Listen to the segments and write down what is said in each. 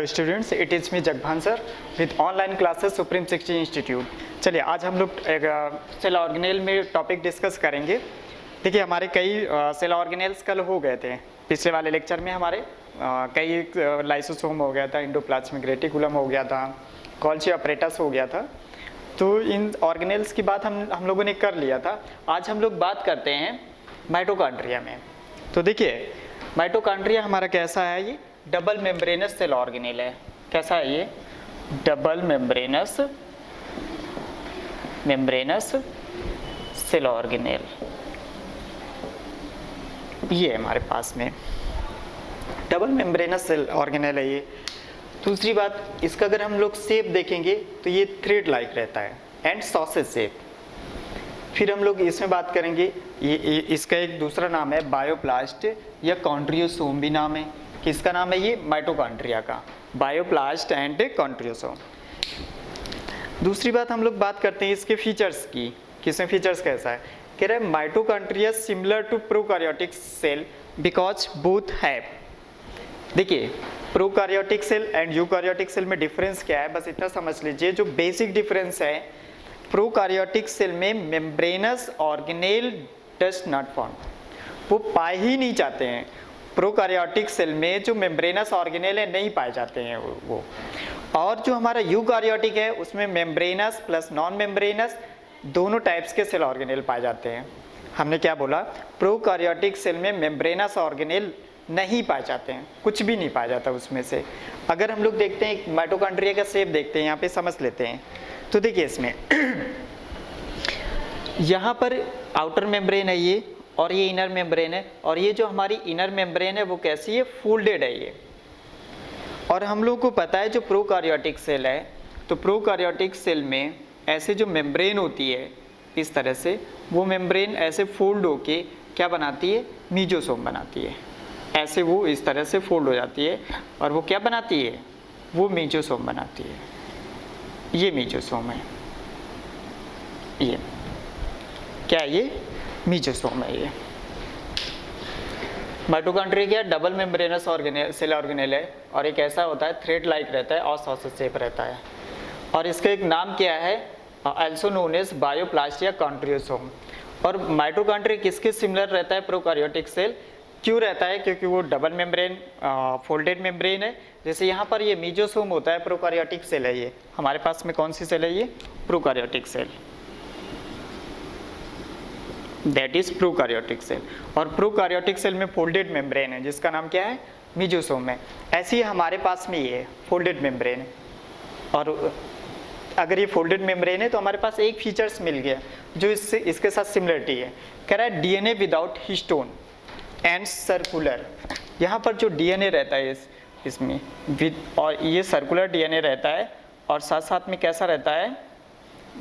Hello students, it is me Jagbhan sir with online classes supreme 16 institute. चलिए आज हम लोग एक सेल ऑर्गेनेल में टॉपिक डिस्कस करेंगे। देखिए हमारे कई सेल ऑर्गेनेल्स कल हो गए थे। पिछले वाले लेक्चर में हमारे कई लाइसोसोम हो गया था, एंडोप्लाज्मिक रेटिकुलम हो गया था, गोल्गी अपैरेटस हो गया था। तो इन ऑर्गेनेल्स की बात हम लोगों ने कर लिया था। आज हम लोग बात करते हैं माइटोकॉन्ड्रिया में। तो देखिए माइटोकॉन्ड्रिया हमारा कैसा है, ये डबल मेम्ब्रेनस सेल ऑर्गेनेल है। कैसा है ये? डबल मेम्ब्रेनस सेल ऑर्गेनेल, ये है हमारे पास में डबल मेम्ब्रेनस सेल ऑर्गेनेल है ये। दूसरी बात, इसका अगर हम लोग शेप देखेंगे तो ये थ्रेड लाइक रहता है एंड सॉसेज शेप। फिर हम लोग इसमें बात करेंगे, ये इसका एक दूसरा नाम है बायोप्लास्ट या कॉन्ड्रियोसोम भी नाम है। किसका नाम है ये? माइटोकॉन्ड्रिया का, बायोप्लास्ट एंड कॉन्ड्रियोसोम। दूसरी बात हम लोग बात करते हैं इसके फीचर्स की। किसमें फीचर्स कैसा है? कह रहे हैं mitochondria similar to prokaryotic cell because both have. देखिए prokaryotic cell and eukaryotic cell में डिफरेंस क्या है, बस इतना समझ लीजिए। जो बेसिक डिफरेंस है, प्रोकैरियोटिक सेल में membranous organelle does not found, वो पाए ही नहीं जाते हैं। प्रोकैरियोटिक सेल में जो मेम्ब्रेनस ऑर्गेनेल है नहीं पाए जाते हैं वो। और जो हमारा यूकैरियोटिक है उसमें मेम्ब्रेनस प्लस नॉन मेम्ब्रेनस दोनों टाइप्स के सेल ऑर्गेनेल पाए जाते हैं। हमने क्या बोला? प्रोकैरियोटिक सेल में मेम्ब्रेनस ऑर्गेनेल नहीं पाए जाते हैं, कुछ भी नहीं पाया जाता उसमें से। अगर हम लोग देखते हैं माइटोकॉन्ड्रिया का शेप देखते हैं, यहाँ पे समझ लेते हैं। तो देखिए इसमें यहाँ पर आउटर मेम्ब्रेन है ये, और ये इनर मेम्ब्रेन है, और ये जो हमारी इनर मेम्ब्रेन है वो कैसी है? फोल्डेड है ये। और हम लोग को पता है जो प्रोकैरियोटिक सेल है, तो प्रोकैरियोटिक सेल में ऐसे जो मेम्ब्रेन होती है इस तरह से, वो मेम्ब्रेन ऐसे फोल्ड होके क्या बनाती है? मीजोसोम बनाती है। ऐसे वो इस तरह से फोल्ड हो जाती है और वो क्या बनाती है? वो मीजोसोम बनाती है। ये मीजोसोम है, ये क्या है? ये मीजोसोम है। ये माइटोकॉन्ड्रिया क्या? Double membranous organelle cell organelle है, और एक ऐसा होता है थ्रेड लाइक रहता है और सॉसेज शेप रहता है। और इसका एक नाम क्या है? आल्सो नोन एज बायोप्लास्ट या कॉन्ड्रियोसोम। और माइटोकॉन्ड्रिया किसके सिमिलर रहता है? Prokaryotic cell. क्यों रहता है? क्योंकि वो डबल मेम्ब्रेन फोल्डेड मेम्ब्रेन है। जैसे यहाँ पर ये मीजोसोम होता है, प्रोकैरियोटिक सेल है ये। हमारे पास में कौन सी सेल है? ये prokaryotic cell, that is prokaryotic cell. और प्रोकैरियोटिक सेल में फोल्डेड मेम्ब्रेन है जिसका नाम क्या है? मीजोसोम है। ऐसे ही हमारे पास में ये फोल्डेड मेम्ब्रेन है। और अगर ये फोल्डेड मेम्ब्रेन है तो हमारे पास एक फीचर्स मिल गया जो इसके साथ सिमिलरिटी है। कह रहा है DNA without histone and circular. यहाँ पर जो डीएनए रहता है इसमें और ये सर्कुलर डीएनए रहता है, और साथ साथ में कैसा रहता है?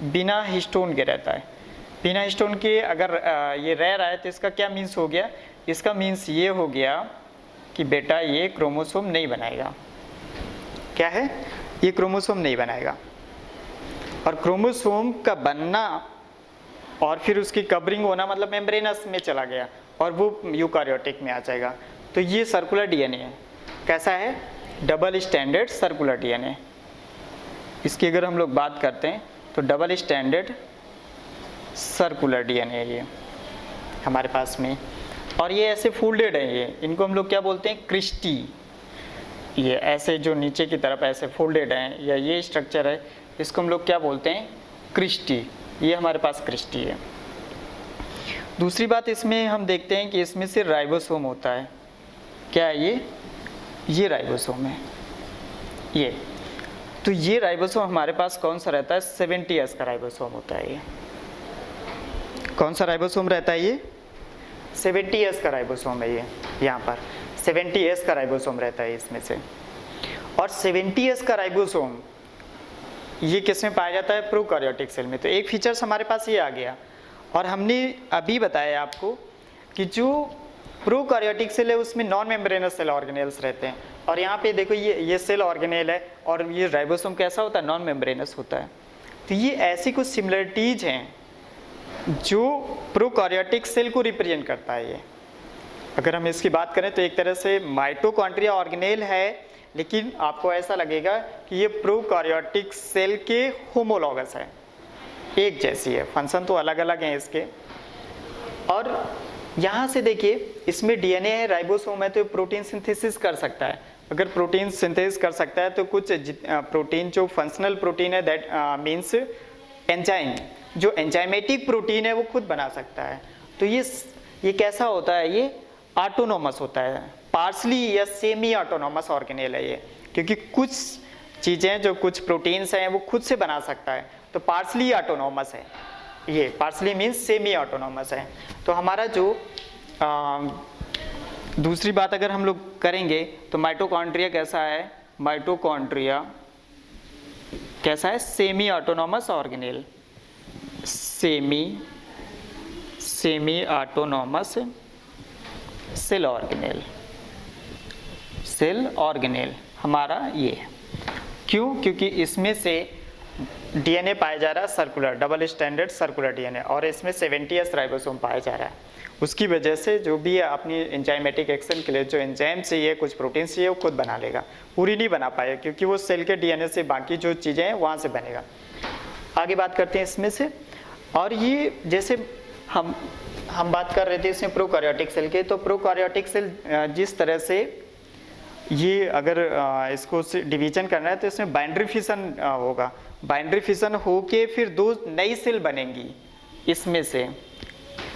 बिना हिस्टोन के रहता है। बिना हिस्टोन के अगर ये रह रहा है तो इसका क्या मीन्स हो गया? इसका मीन्स ये हो गया कि बेटा ये क्रोमोसोम नहीं बनाएगा। क्या है? ये क्रोमोसोम नहीं बनाएगा। और क्रोमोसोम का बनना और फिर उसकी कवरिंग होना मतलब मेम्ब्रेनस में चला गया और वो यूकैरियोटिक में आ जाएगा। तो ये सर्कुलर डीएनए है। कैसा है? Double standard circular DNA. इसकी अगर हम लोग बात करते हैं तो डबल स्टैंडर्ड सर्कुलर डीएनए ये हमारे पास में। और ये ऐसे फोल्डेड है, ये इनको हम लोग क्या बोलते हैं? क्रिस्टी। ये ऐसे जो नीचे की तरफ ऐसे फोल्डेड हैं, या ये स्ट्रक्चर है, इसको हम लोग क्या बोलते हैं? क्रिस्टी। ये हमारे पास क्रिस्टी है। दूसरी बात इसमें हम देखते हैं कि इसमें से राइबोसोम होता है। क्या है ये राइबोसोम है ये। तो ये राइबोसोम हमारे पास कौन सा रहता है? 70S का राइबोसोम होता है ये। कौन सा राइबोसोम रहता है? ये 70S का राइबोसोम है ये। यहाँ पर 70S का राइबोसोम रहता है इसमें से। और 70S का राइबोसोम ये किस में पाया जाता है? प्रोकैरियोटिक सेल में। तो एक फीचर्स हमारे पास ये आ गया। और हमने अभी बताया आपको कि जो प्रोकैरियोटिक सेल है उसमें नॉन मेम्ब्रेनस सेल ऑर्गेनेल्स रहते हैं। और यहाँ पे देखो ये सेल ऑर्गेनेल है और ये राइबोसोम कैसा होता है? नॉन मेम्ब्रेनस होता है। तो ये ऐसी कुछ सिमिलरिटीज हैं जो प्रोकैरियोटिक सेल को रिप्रेजेंट करता है ये। अगर हम इसकी बात करें तो एक तरह से माइटोकॉन्ड्रिया ऑर्गेनेल है लेकिन आपको ऐसा लगेगा कि ये प्रोकैरियोटिक सेल के होमोलॉगस है, एक जैसी है, फंक्शन तो अलग अलग हैं इसके। और यहाँ से देखिए इसमें डीएनए है, राइबोसोम है, तो प्रोटीन सिंथेसिस कर सकता है। अगर प्रोटीन सिंथेसिस कर सकता है तो कुछ प्रोटीन जो फंक्शनल प्रोटीन है दैट मीन्स एंजाइम, जो एंजाइमेटिक प्रोटीन है वो खुद बना सकता है। तो ये कैसा होता है, ये ऑटोनोमस होता है, पार्शली या सेमी ऑटोनोमस ऑर्गेनेल है ये, क्योंकि कुछ चीज़ें जो कुछ प्रोटीन्स हैं वो खुद से बना सकता है, तो पार्शली ऑटोनोमस है ये, पार्शली मीन्स सेमी ऑटोनोमस है। तो हमारा जो दूसरी बात अगर हम लोग करेंगे तो माइटोकॉन्ड्रिया कैसा है, माइटोकॉन्ड्रिया कैसा है, semi autonomous organelle, semi autonomous cell organelle हमारा ये। क्यों? क्योंकि इसमें से डीएनए पाया जा रहा है circular, double standard circular DNA, और इसमें 70s राइबोसोम पाया जा रहा है। उसकी वजह से जो भी अपनी एंजाइमेटिक एक्शन के लिए जो एंजाइम चाहिए, कुछ प्रोटीन चाहिए, वो खुद बना लेगा, पूरी नहीं बना पाएगा क्योंकि वो सेल के डीएनए से बाकी जो चीज़ें हैं वहाँ से बनेगा। आगे बात करते हैं इसमें से। और ये जैसे हम बात कर रहे थे इसमें प्रोकैरियोटिक सेल के, तो प्रोकैरियोटिक सेल जिस तरह से ये अगर इसको डिवीजन करना है तो इसमें बाइंड्री फिशन होगा, बाइंड्री फिशन होके फिर 2 नई सेल बनेंगी, इसमें से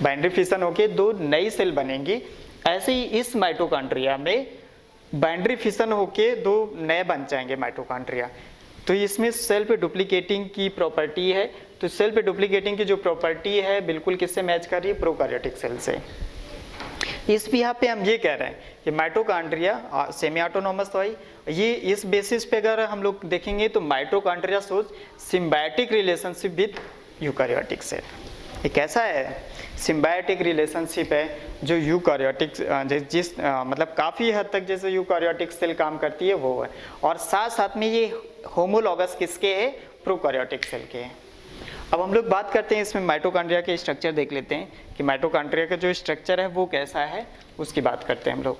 बाइंड्री फिशन होके 2 नई सेल बनेंगी। ऐसे ही इस माइटोकॉन्ड्रिया में बाइंड्री फिशन होके 2 नए बन जाएंगे माइटोकॉन्ड्रिया। तो इसमें सेल्फ डुप्लीकेटिंग की प्रॉपर्टी है, तो सेल्फ डुप्लीकेटिंग की जो प्रॉपर्टी है बिल्कुल किससे मैच कर रही है, प्रोकैरियोटिक सेल से। इस यहाँ पे हम ये कह रहे हैं कि माइटोकॉन्ड्रिया सेमी ऑटोनोमस तो है, ये इस बेसिस पे अगर हम लोग देखेंगे तो mitochondria shows symbiotic relationship with eukaryotic cell. ये कैसा है, सिम्बायोटिक रिलेशनशिप है जो यूकैरियोटिक मतलब काफ़ी हद तक जैसे यूकैरियोटिक सेल काम करती है वो है, और साथ साथ में ये होमोलॉगस किसके है, प्रोकैरियोटिक सेल के हैं। अब हम लोग बात करते हैं इसमें माइटोकॉन्ड्रिया के स्ट्रक्चर देख लेते हैं कि माइटोकॉन्ड्रिया का जो स्ट्रक्चर है वो कैसा है, उसकी बात करते हैं हम लोग।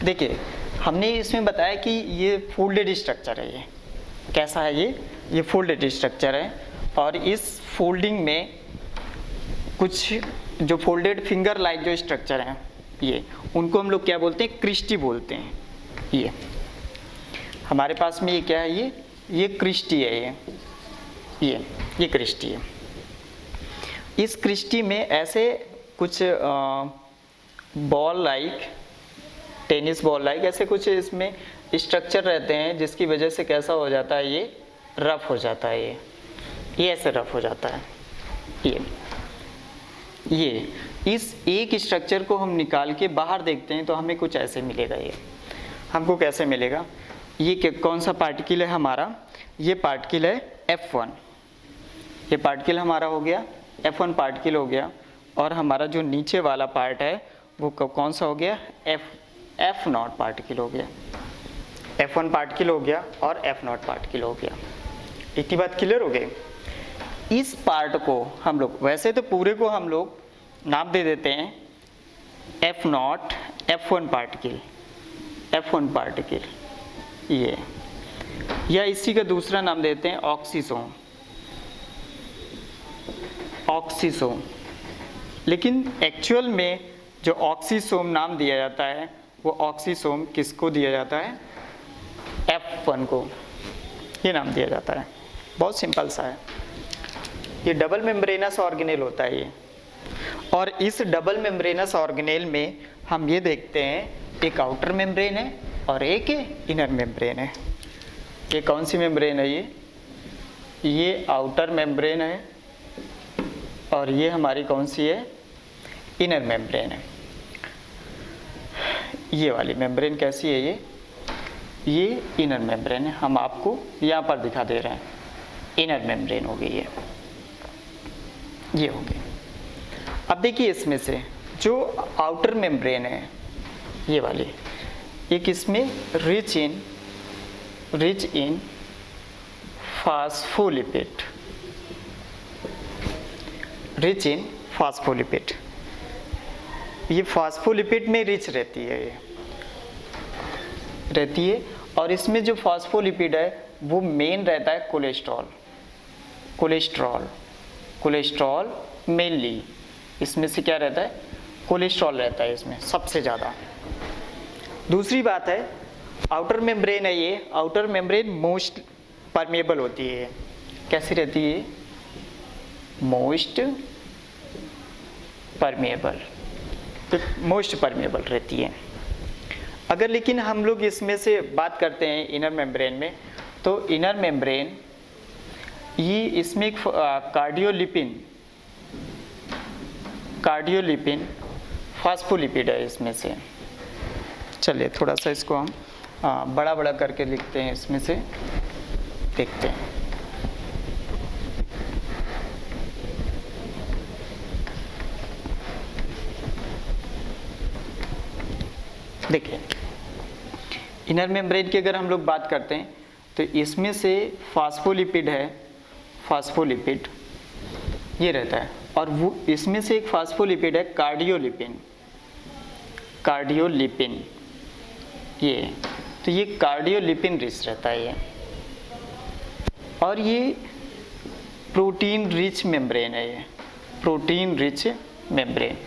देखिए हमने इसमें बताया कि ये फोल्डेड स्ट्रक्चर है, ये कैसा है, ये फोल्डेड स्ट्रक्चर है, और इस फोल्डिंग में कुछ जो फोल्डेड फिंगर लाइक जो स्ट्रक्चर हैं ये, उनको हम लोग क्या बोलते हैं, क्रिस्टी बोलते हैं। ये हमारे पास में ये क्या है, ये क्रिस्टी है, ये क्रिस्टी है। इस क्रिस्टी में ऐसे कुछ ball like, tennis ball like ऐसे कुछ इसमें स्ट्रक्चर रहते हैं, जिसकी वजह से कैसा हो जाता है, ये रफ हो जाता है, ये ऐसे रफ हो जाता है। ये इस एक स्ट्रक्चर को हम निकाल के बाहर देखते हैं तो हमें कुछ ऐसे मिलेगा। ये हमको कैसे मिलेगा, ये कौन सा पार्टिकल है हमारा, ये पार्टिकल है F1, ये पार्टिकल हमारा हो गया F1 पार्टिकल हो गया, और हमारा जो नीचे वाला पार्ट है वो कौन सा हो गया, F0 पार्टिकल हो गया, F1 पार्टिकल हो गया और F0 पार्टिकल हो गया। इतनी बात क्लियर हो गई। इस पार्ट को हम लोग, वैसे तो पूरे को हम लोग नाम दे देते हैं F0 F1 पार्टिकल ये, या इसी का दूसरा नाम देते हैं ऑक्सीसोम। लेकिन एक्चुअल में जो ऑक्सीसोम नाम दिया जाता है वो ऑक्सीसोम किसको दिया जाता है, F1 को ये नाम दिया जाता है। बहुत सिंपल सा है। ये डबल मेम्ब्रेनस ऑर्गेनेल होता है ये, और इस डबल मेम्ब्रेनस ऑर्गेनेल में हम ये देखते हैं एक आउटर मेम्ब्रेन है और एक इनर मेम्ब्रेन है। ये कौन सी मेम्ब्रेन है, ये आउटर मेम्ब्रेन है, और ये हमारी कौन सी है, इनर मेम्ब्रेन है। ये वाली मेम्ब्रेन कैसी है, ये इनर मेम्ब्रेन है, हम आपको यहाँ पर दिखा दे रहे हैं, इनर मेम्ब्रेन हो गई ये हो गई। अब देखिए इसमें से जो आउटर मेम्ब्रेन है ये वाली, एक इसमें रिच इन फास्फोलिपिड, ये फास्फोलिपिड में रिच रहती है ये, रहती है। और इसमें जो फॉस्फोलिपिड है वो मेन रहता है कोलेस्ट्रॉल मेनली, इसमें से क्या रहता है, कोलेस्ट्रॉल रहता है इसमें सबसे ज़्यादा। दूसरी बात है आउटर मेम्ब्रेन है, ये आउटर मेम्ब्रेन मोस्ट परमेबल होती है। कैसी रहती है, मोस्ट परमेबल रहती है। अगर लेकिन हम लोग इसमें से बात करते हैं इनर मेम्ब्रेन में, तो इनर मेम्ब्रेन ये इसमें एक कार्डियोलिपिन फॉस्फोलिपिड है इसमें से। चलिए थोड़ा सा इसको हम बड़ा करके लिखते हैं, इसमें से देखते हैं। देखिए इनर मेम्ब्रेन की अगर हम लोग बात करते हैं तो इसमें से फॉस्फोलिपिड है, फॉस्फोलिपिड ये रहता है। और वो इसमें से एक फॉस्फोलिपिड है कार्डियोलिपिन ये, तो ये कार्डियोलिपिन रिच रहता है ये। और ये प्रोटीन रिच मेम्ब्रेन है, ये प्रोटीन रिच मेम्ब्रेन।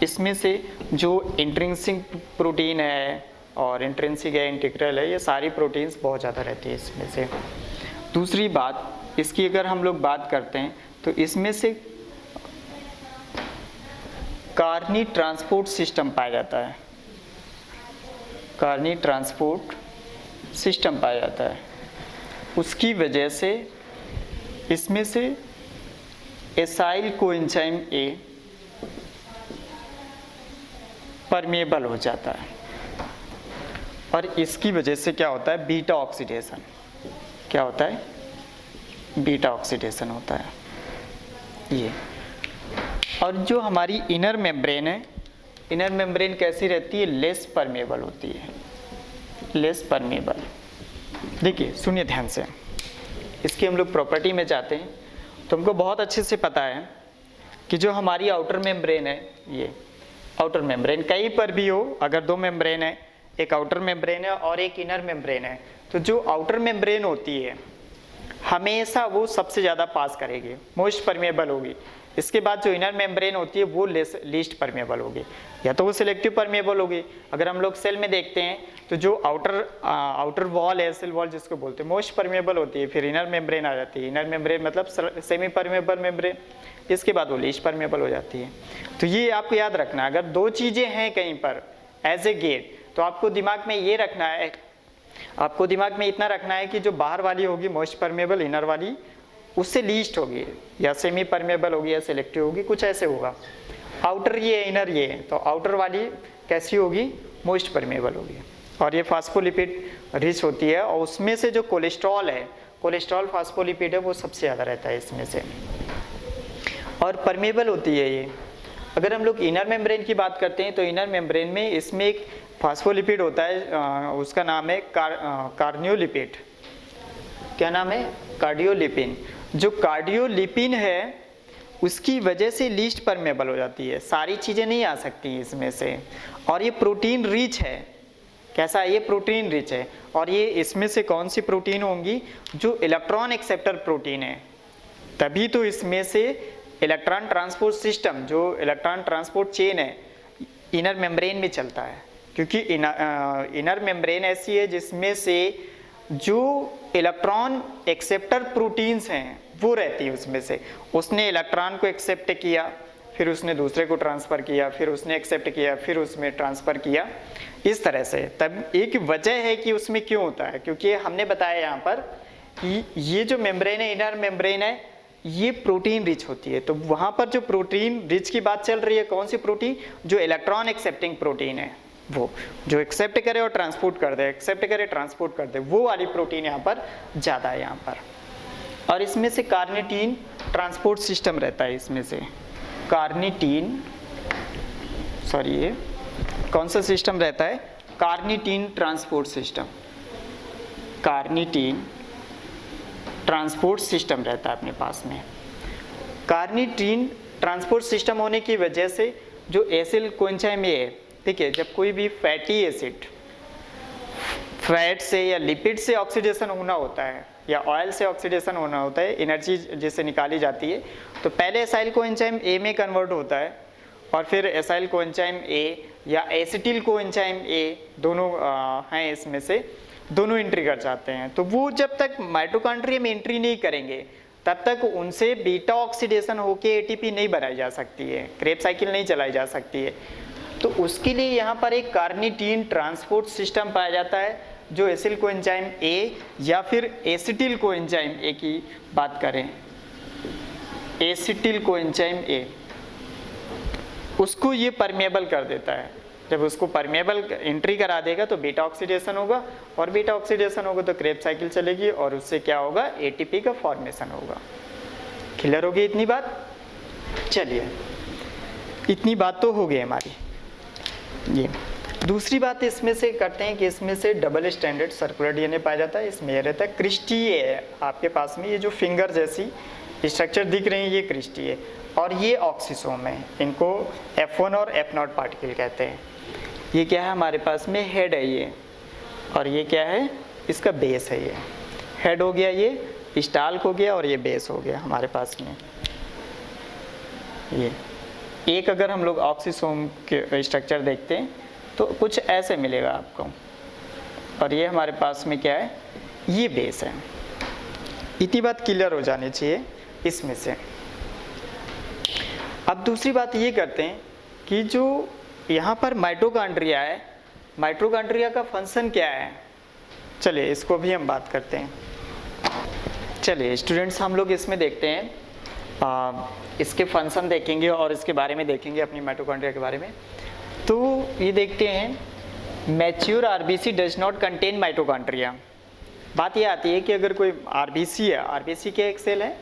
इसमें से जो इंट्रिंसिक प्रोटीन है और इंट्रिंसिक है, इंटीग्रल है, ये सारी प्रोटीन्स बहुत ज़्यादा रहती है इसमें से। दूसरी बात इसकी अगर हम लोग बात करते हैं तो इसमें से कार्नी ट्रांसपोर्ट सिस्टम पाया जाता है, कार्नी ट्रांसपोर्ट सिस्टम पाया जाता है। उसकी वजह से इसमें से एसाइल कोएंजाइम ए परमेबल हो जाता है। और इसकी वजह से क्या होता है, बीटा ऑक्सीडेशन, क्या होता है, बीटा ऑक्सीडेशन होता है ये। और जो हमारी इनर मेम्ब्रेन है, इनर मेम्ब्रेन कैसी रहती है, लेस परमेबल होती है, लेस परमेबल। देखिए सुनिए ध्यान से, इसकी हम लोग प्रॉपर्टी में जाते हैं तो हमको बहुत अच्छे से पता है कि जो हमारी आउटर मेम्ब्रेन है, ये आउटर मेम्ब्रेन कहीं पर भी हो, अगर दो मेम्ब्रेन है, एक आउटर मेम्ब्रेन है और एक इनर मेम्ब्रेन है, तो जो आउटर मेम्ब्रेन होती है हमेशा वो सबसे ज़्यादा पास करेगी, मोस्ट परमेबल होगी। इसके बाद जो इनर मेम्ब्रेन होती है वो लीस्ट परमेबल होगी, या तो वो सिलेक्टिव परमेबल होगी। अगर हम लोग सेल में देखते हैं तो जो आउटर वॉल है, सेल वॉल जिसको बोलते हैं, मोस्ट परमेबल होती है, फिर इनर मेम्ब्रेन आ जाती है। इनर मेम्ब्रेन मतलब सेमी परमेबल मेम्ब्रेन, इसके बाद वो लीस्ट परमेबल हो जाती है। तो ये आपको याद रखना है, अगर दो चीज़ें हैं कहीं पर एज ए गेट, तो आपको दिमाग में ये रखना है, आपको दिमाग में इतना रखना है कि जो बाहर वाली होगी मोस्ट परमेबल, इनर वाली उससे लीस्ट होगी, या सेमी परमेबल होगी, या सिलेक्टिव होगी, कुछ ऐसे होगा। आउटर ये है, इनर ये है, तो आउटर वाली कैसी होगी, मोस्ट परमेबल होगी। और ये फास्फोलिपिड रिच होती है, और उसमें से जो कोलेस्ट्रॉल है, कोलेस्ट्रॉल फास्फोलिपिड है, वो सबसे ज़्यादा रहता है इसमें से, और परमेबल होती है ये। अगर हम लोग इनर मेम्ब्रेन की बात करते हैं तो इनर मेम्ब्रेन में इसमें एक फास्फोलिपिड होता है, उसका नाम है कार्नियोलिपिड। क्या नाम है, कार्डियोलिपिन। जो कार्डियोलिपिन है उसकी वजह से लीस्ट परमेबल हो जाती है, सारी चीज़ें नहीं आ सकती इसमें से। और ये प्रोटीन रिच है, कैसा है, ये प्रोटीन रिच है। और ये इसमें से कौन सी प्रोटीन होंगी, जो इलेक्ट्रॉन एक्सेप्टर प्रोटीन है, तभी तो इसमें से इलेक्ट्रॉन ट्रांसपोर्ट सिस्टम, जो इलेक्ट्रॉन ट्रांसपोर्ट चेन है, इनर मेम्ब्रेन में चलता है। क्योंकि इनर मेम्ब्रेन ऐसी है जिसमें से जो इलेक्ट्रॉन एक्सेप्टर प्रोटीन्स हैं वो रहती है उसमें से। उसने इलेक्ट्रॉन को एक्सेप्ट किया, फिर उसने दूसरे को ट्रांसफ़र किया, फिर उसने एक्सेप्ट किया, फिर उसमें ट्रांसफ़र किया, इस तरह से। तब एक वजह है कि उसमें क्यों होता है, क्योंकि हमने बताया यहाँ पर कि ये जो मेम्ब्रेन है, इनर मेम्ब्रेन है, ये प्रोटीन रिच होती है। तो वहाँ पर जो प्रोटीन रिच की बात चल रही है, कौन सी प्रोटीन, जो इलेक्ट्रॉन एक्सेप्टिंग प्रोटीन है, वो जो एक्सेप्ट करे और ट्रांसपोर्ट कर दे, एक्सेप्ट करे ट्रांसपोर्ट कर दे, वो वाली प्रोटीन यहाँ पर ज़्यादा है यहाँ पर। और इसमें से कार्निटीन ट्रांसपोर्ट सिस्टम रहता है, इसमें से कार्निटीन, सॉरी ये कौन सा सिस्टम रहता है, carnitine transport system, carnitine transport system रहता है अपने पास में। कार्निटीन ट्रांसपोर्ट सिस्टम होने की वजह से जो एसिल कोएंजाइम है, ठीक है, जब कोई भी फैटी एसिड फैट से या लिपिड से ऑक्सीडेशन होना होता है या ऑयल से ऑक्सीडेशन होना होता है, एनर्जी जिससे निकाली जाती है, तो पहले एसाइल कोएंजाइम ए में कन्वर्ट होता है और फिर एसाइल कोएंजाइम ए या एसिटिल कोएंजाइम ए दोनों हैं, इसमें से दोनों एंट्री कर जाते हैं। तो वो जब तक माइटोकॉन्ड्रिया में एंट्री नहीं करेंगे तब तक उनसे बीटा ऑक्सीडेशन होके एटीपी नहीं बनाई जा सकती है, क्रेब्स साइकिल नहीं चलाई जा सकती है। तो उसके लिए यहाँ पर एक कार्निटीन ट्रांसपोर्ट सिस्टम पाया जाता है, जो एसिल कोएंजाइम ए या फिर एसिटिल कोएंजाइम ए की बात करें, एसिटिल कोएंजाइम ए, उसको ये परमेबल कर देता है। जब उसको परमेबल एंट्री करा देगा तो बीटा ऑक्सीडेशन होगा और बीटा ऑक्सीडेशन होगा तो क्रेब्स साइकिल चलेगी और उससे क्या होगा, एटीपी का फॉर्मेशन होगा। क्लियर होगी इतनी बात? चलिए, इतनी बात तो हो गई हमारी। ये दूसरी बात इसमें से करते हैं कि इसमें से डबल स्टैंडर्ड सर्कुलर डीएनए पाया जाता है। इसमें रहता है क्रिस्टी है आपके पास में, ये जो फिंगर जैसी स्ट्रक्चर दिख रही है ये क्रिस्टी है और ये ऑक्सीसोम है। इनको F1 और F0 पार्टिकल कहते हैं। ये क्या है हमारे पास में, हेड है ये, और ये क्या है, इसका बेस है। ये हेड हो गया, ये स्टाल्क हो गया और ये बेस हो गया हमारे पास में। ये एक अगर हम लोग ऑक्सीसोम के स्ट्रक्चर देखते हैं तो कुछ ऐसे मिलेगा आपको, और ये हमारे पास में क्या है, ये बेस है। इतनी बात क्लियर हो जानी चाहिए इसमें से। अब दूसरी बात ये करते हैं कि जो यहाँ पर माइटोकॉन्ड्रिया है, माइटोकॉन्ड्रिया का फंक्शन क्या है, चलिए इसको भी हम बात करते हैं। चलिए स्टूडेंट्स, हम लोग इसमें देखते हैं, इसके फंक्शन देखेंगे और इसके बारे में देखेंगे, अपनी माइटोकॉन्ड्रिया के बारे में। तो ये देखते हैं, mature RBC does not contain mitochondria. बात ये आती है कि अगर कोई आरबीसी है, आरबीसी क्या एक सेल है,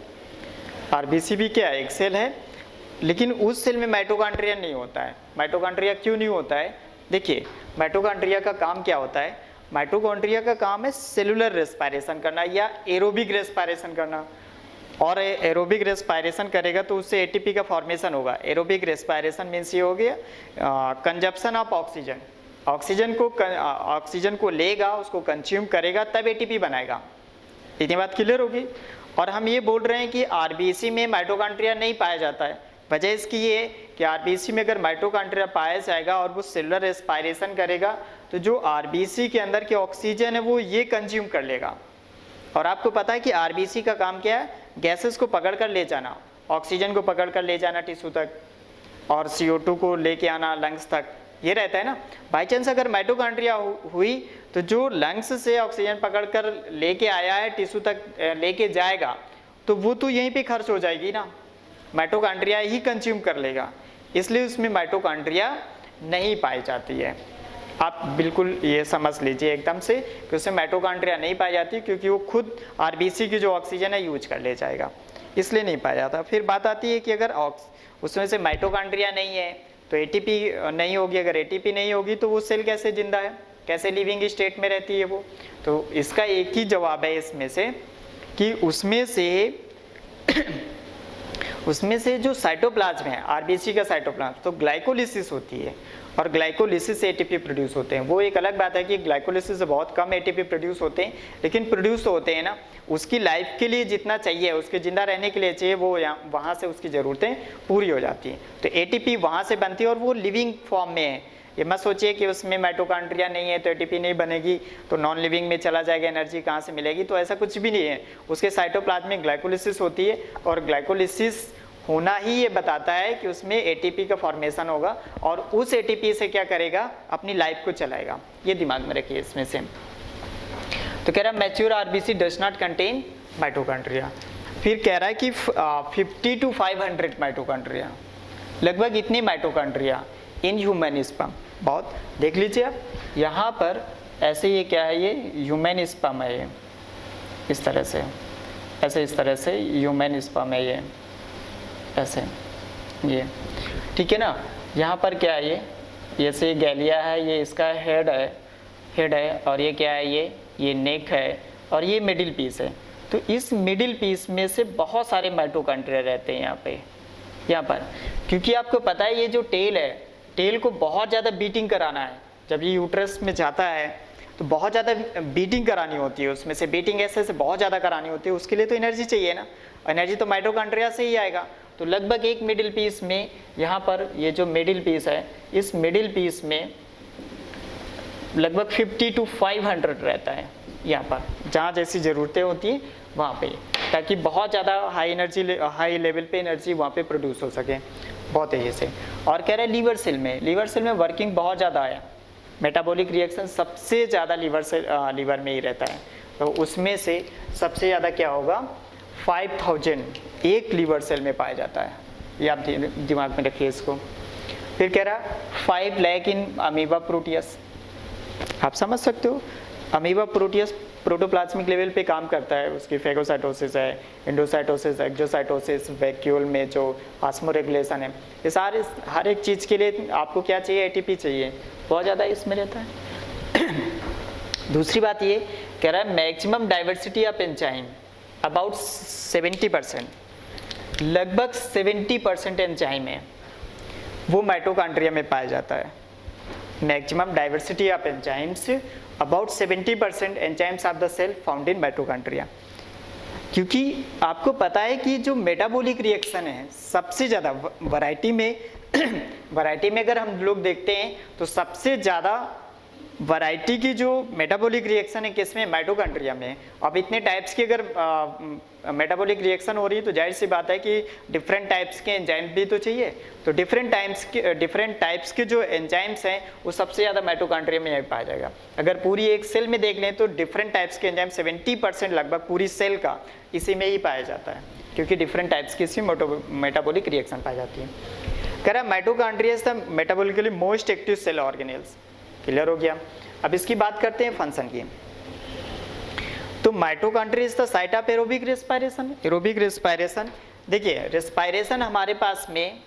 आरबीसी भी क्या है, एक सेल है, लेकिन उस सेल में माइटोकॉन्ड्रिया नहीं होता है। माइटोकॉन्ड्रिया क्यों नहीं होता है? देखिए, माइटोकॉन्ड्रिया का काम क्या होता है, माइटोकॉन्ड्रिया का काम है सेलुलर रेस्पिरेशन करना या एरोबिक रेस्पिरेशन करना, और एरोबिक रेस्पिरेशन करेगा तो उससे एटीपी का फॉर्मेशन होगा। एरोबिक रेस्पिरेशन मीन्स ये हो गया कंजप्शन ऑफ ऑक्सीजन, ऑक्सीजन को लेगा, उसको कंज्यूम करेगा, तब एटीपी बनाएगा। इतनी बात क्लियर होगी। और हम ये बोल रहे हैं कि आरबीसी में माइटोकॉन्ड्रिया नहीं पाया जाता है। वजह इसकी ये है कि आरबीसी में अगर माइटोकॉन्ड्रिया पाया जाएगा और वो सेलुलर रेस्पिरेशन करेगा तो जो आरबीसी के अंदर के ऑक्सीजन है वो ये कंज्यूम कर लेगा। और आपको पता है कि आरबीसी का काम क्या है, गैसेस को पकड़ कर ले जाना, ऑक्सीजन को पकड़ कर ले जाना टिश्यू तक, और CO2 को लेके आना लंग्स तक, ये रहता है ना। बाई चांस अगर माइटोकॉन्ड्रिया हुई तो जो लंग्स से ऑक्सीजन पकड़ कर लेके आया है टिश्यू तक लेके जाएगा, तो वो तो यहीं पे खर्च हो जाएगी ना, माइटोकॉन्ड्रिया ही कंज्यूम कर लेगा। इसलिए उसमें माइटोकॉन्ड्रिया नहीं पाई जाती है। आप बिल्कुल ये समझ लीजिए एकदम से कि उसमें माइटोकॉन्ड्रिया नहीं पाई जाती, क्योंकि वो खुद आरबीसी की जो ऑक्सीजन है यूज कर ले जाएगा, इसलिए नहीं पाया जाता। फिर बात आती है कि अगर उसमें से माइटोकॉन्ड्रिया नहीं है तो एटीपी नहीं होगी। अगर एटीपी नहीं होगी तो वो सेल कैसे जिंदा है, कैसे लिविंग स्टेट में रहती है वो? तो इसका एक ही जवाब है इसमें से कि उसमें से जो साइटोप्लाज्म है, आरबीसी का साइटोप्लाज्म, तो ग्लाइकोलिसिस होती है और ग्लाइकोलिसिस से एटीपी प्रोड्यूस होते हैं। वो एक अलग बात है कि ग्लाइकोलिसिस से बहुत कम एटीपी प्रोड्यूस होते हैं, लेकिन प्रोड्यूस तो होते हैं ना। उसकी लाइफ के लिए जितना चाहिए, उसके जिंदा रहने के लिए चाहिए, वो वहाँ से उसकी ज़रूरतें पूरी हो जाती हैं। तो एटीपी वहाँ से बनती है और वो लिविंग फॉर्म में है। ये मत सोचिए कि उसमें माइटोकॉन्ड्रिया नहीं है तो एटीपी नहीं बनेगी, तो नॉन लिविंग में चला जाएगा, एनर्जी कहाँ से मिलेगी? तो ऐसा कुछ भी नहीं है। उसके साइटोप्लाज्म में ग्लाइकोलिसिस होती है और ग्लाइकोलिसिस होना ही ये बताता है कि उसमें एटीपी का फॉर्मेशन होगा और उस एटीपी से क्या करेगा, अपनी लाइफ को चलाएगा। ये दिमाग में रखिए इसमें से। तो कह रहा है mature RBC does not contain mitochondria. फिर कह रहा है कि 50 to 500 माइटोकॉन्ड्रिया, लगभग इतनी माइटोकॉन्ड्रिया इन ह्यूमन स्पर्म। बहुत देख लीजिए आप यहाँ पर ऐसे, ये क्या है, ये ह्यूमन स्पर्म है, ये इस तरह से, ऐसे इस तरह से ह्यूमन स्पर्म है, ये ऐसे, ये ठीक है ना। यहाँ पर क्या है, ये से गैलिया है, ये इसका हेड है और ये क्या है, ये नेक है और ये मिडिल पीस है। तो इस मिडिल पीस में से बहुत सारे माइटोकॉन्ड्रिया रहते हैं यहाँ पर, क्योंकि आपको पता है ये जो टेल है, टेल को बहुत ज़्यादा बीटिंग कराना है। जब ये यूट्रस में जाता है तो बहुत ज़्यादा बीटिंग करानी होती है, उसमें से बीटिंग ऐसे बहुत ज़्यादा करानी होती है, उसके लिए तो एनर्जी चाहिए ना, एनर्जी तो माइटोकॉन्ड्रिया से ही आएगा। तो लगभग एक मिडिल पीस में, यहाँ पर ये जो मिडिल पीस है, इस मिडिल पीस में लगभग 50 to 500 रहता है यहाँ पर, जहाँ जैसी ज़रूरतें होती हैं वहाँ पे, ताकि बहुत ज़्यादा हाई लेवल पे एनर्जी वहाँ पे प्रोड्यूस हो सके बहुत तेज़ी से। और कह रहे हैं लीवर सेल में वर्किंग बहुत ज़्यादा है, मेटाबॉलिक रिएक्शन सबसे ज़्यादा लीवर में ही रहता है। तो उसमें से सबसे ज़्यादा क्या होगा, 5000 एक लीवर सेल में पाया जाता है, ये आप दिमाग में रखिए इसको। फिर कह रहा 5 लाख इन अमीबा प्रोटियस, आप समझ सकते हो अमीबा प्रोटियस प्रोटोप्लाज्मिक लेवल पे काम करता है, उसकी फेगोसाइटोसिस है, एंडोसाइटोसिस, एक्सोसाइटोसिस, वैक्यूल में जो ऑस्मोरेगुलेशन है, ये सारे हर एक चीज़ के लिए आपको क्या चाहिए, एटीपी चाहिए, बहुत ज़्यादा इसमें रहता है। दूसरी बात ये कह रहा है maximum diversity of enzyme about 70%, लगभग 70% एंजाइम है वो माइटोकॉन्ड्रिया में पाया जाता है। Maximum diversity of enzymes about 70% enzymes of the cell found in mitochondria. क्योंकि आपको पता है कि जो मेटाबॉलिक रिएक्शन है सबसे ज़्यादा वैरायटी में अगर हम लोग देखते हैं तो सबसे ज़्यादा वैरायटी की जो मेटाबॉलिक रिएक्शन है किसमें, माइटोकॉन्ड्रिया में। अब इतने टाइप्स की अगर मेटाबॉलिक रिएक्शन हो रही है तो जाहिर सी बात है कि डिफरेंट टाइप्स के एंजाइम भी तो चाहिए। तो डिफरेंट टाइप्स के जो एंजाइम्स हैं वो सबसे ज़्यादा माइटोकॉन्ड्रिया में पाया जाएगा। अगर पूरी एक सेल में देख लें तो डिफरेंट टाइप्स के एंजाइम 70% लगभग पूरी सेल का इसी में ही पाया जाता है, क्योंकि डिफरेंट टाइप्स की इसी मेटाबॉलिक रिएक्शन पाई जाती है। कह रहा है mitochondria is the metabolically most active cell organelles. Clear हो गया। अब इसकी बात करते हैं फंक्शन की। तो mitochondria is the site of aerobic respiration. Aerobic respiration, देखिए रेस्पिरेशन हमारे पास में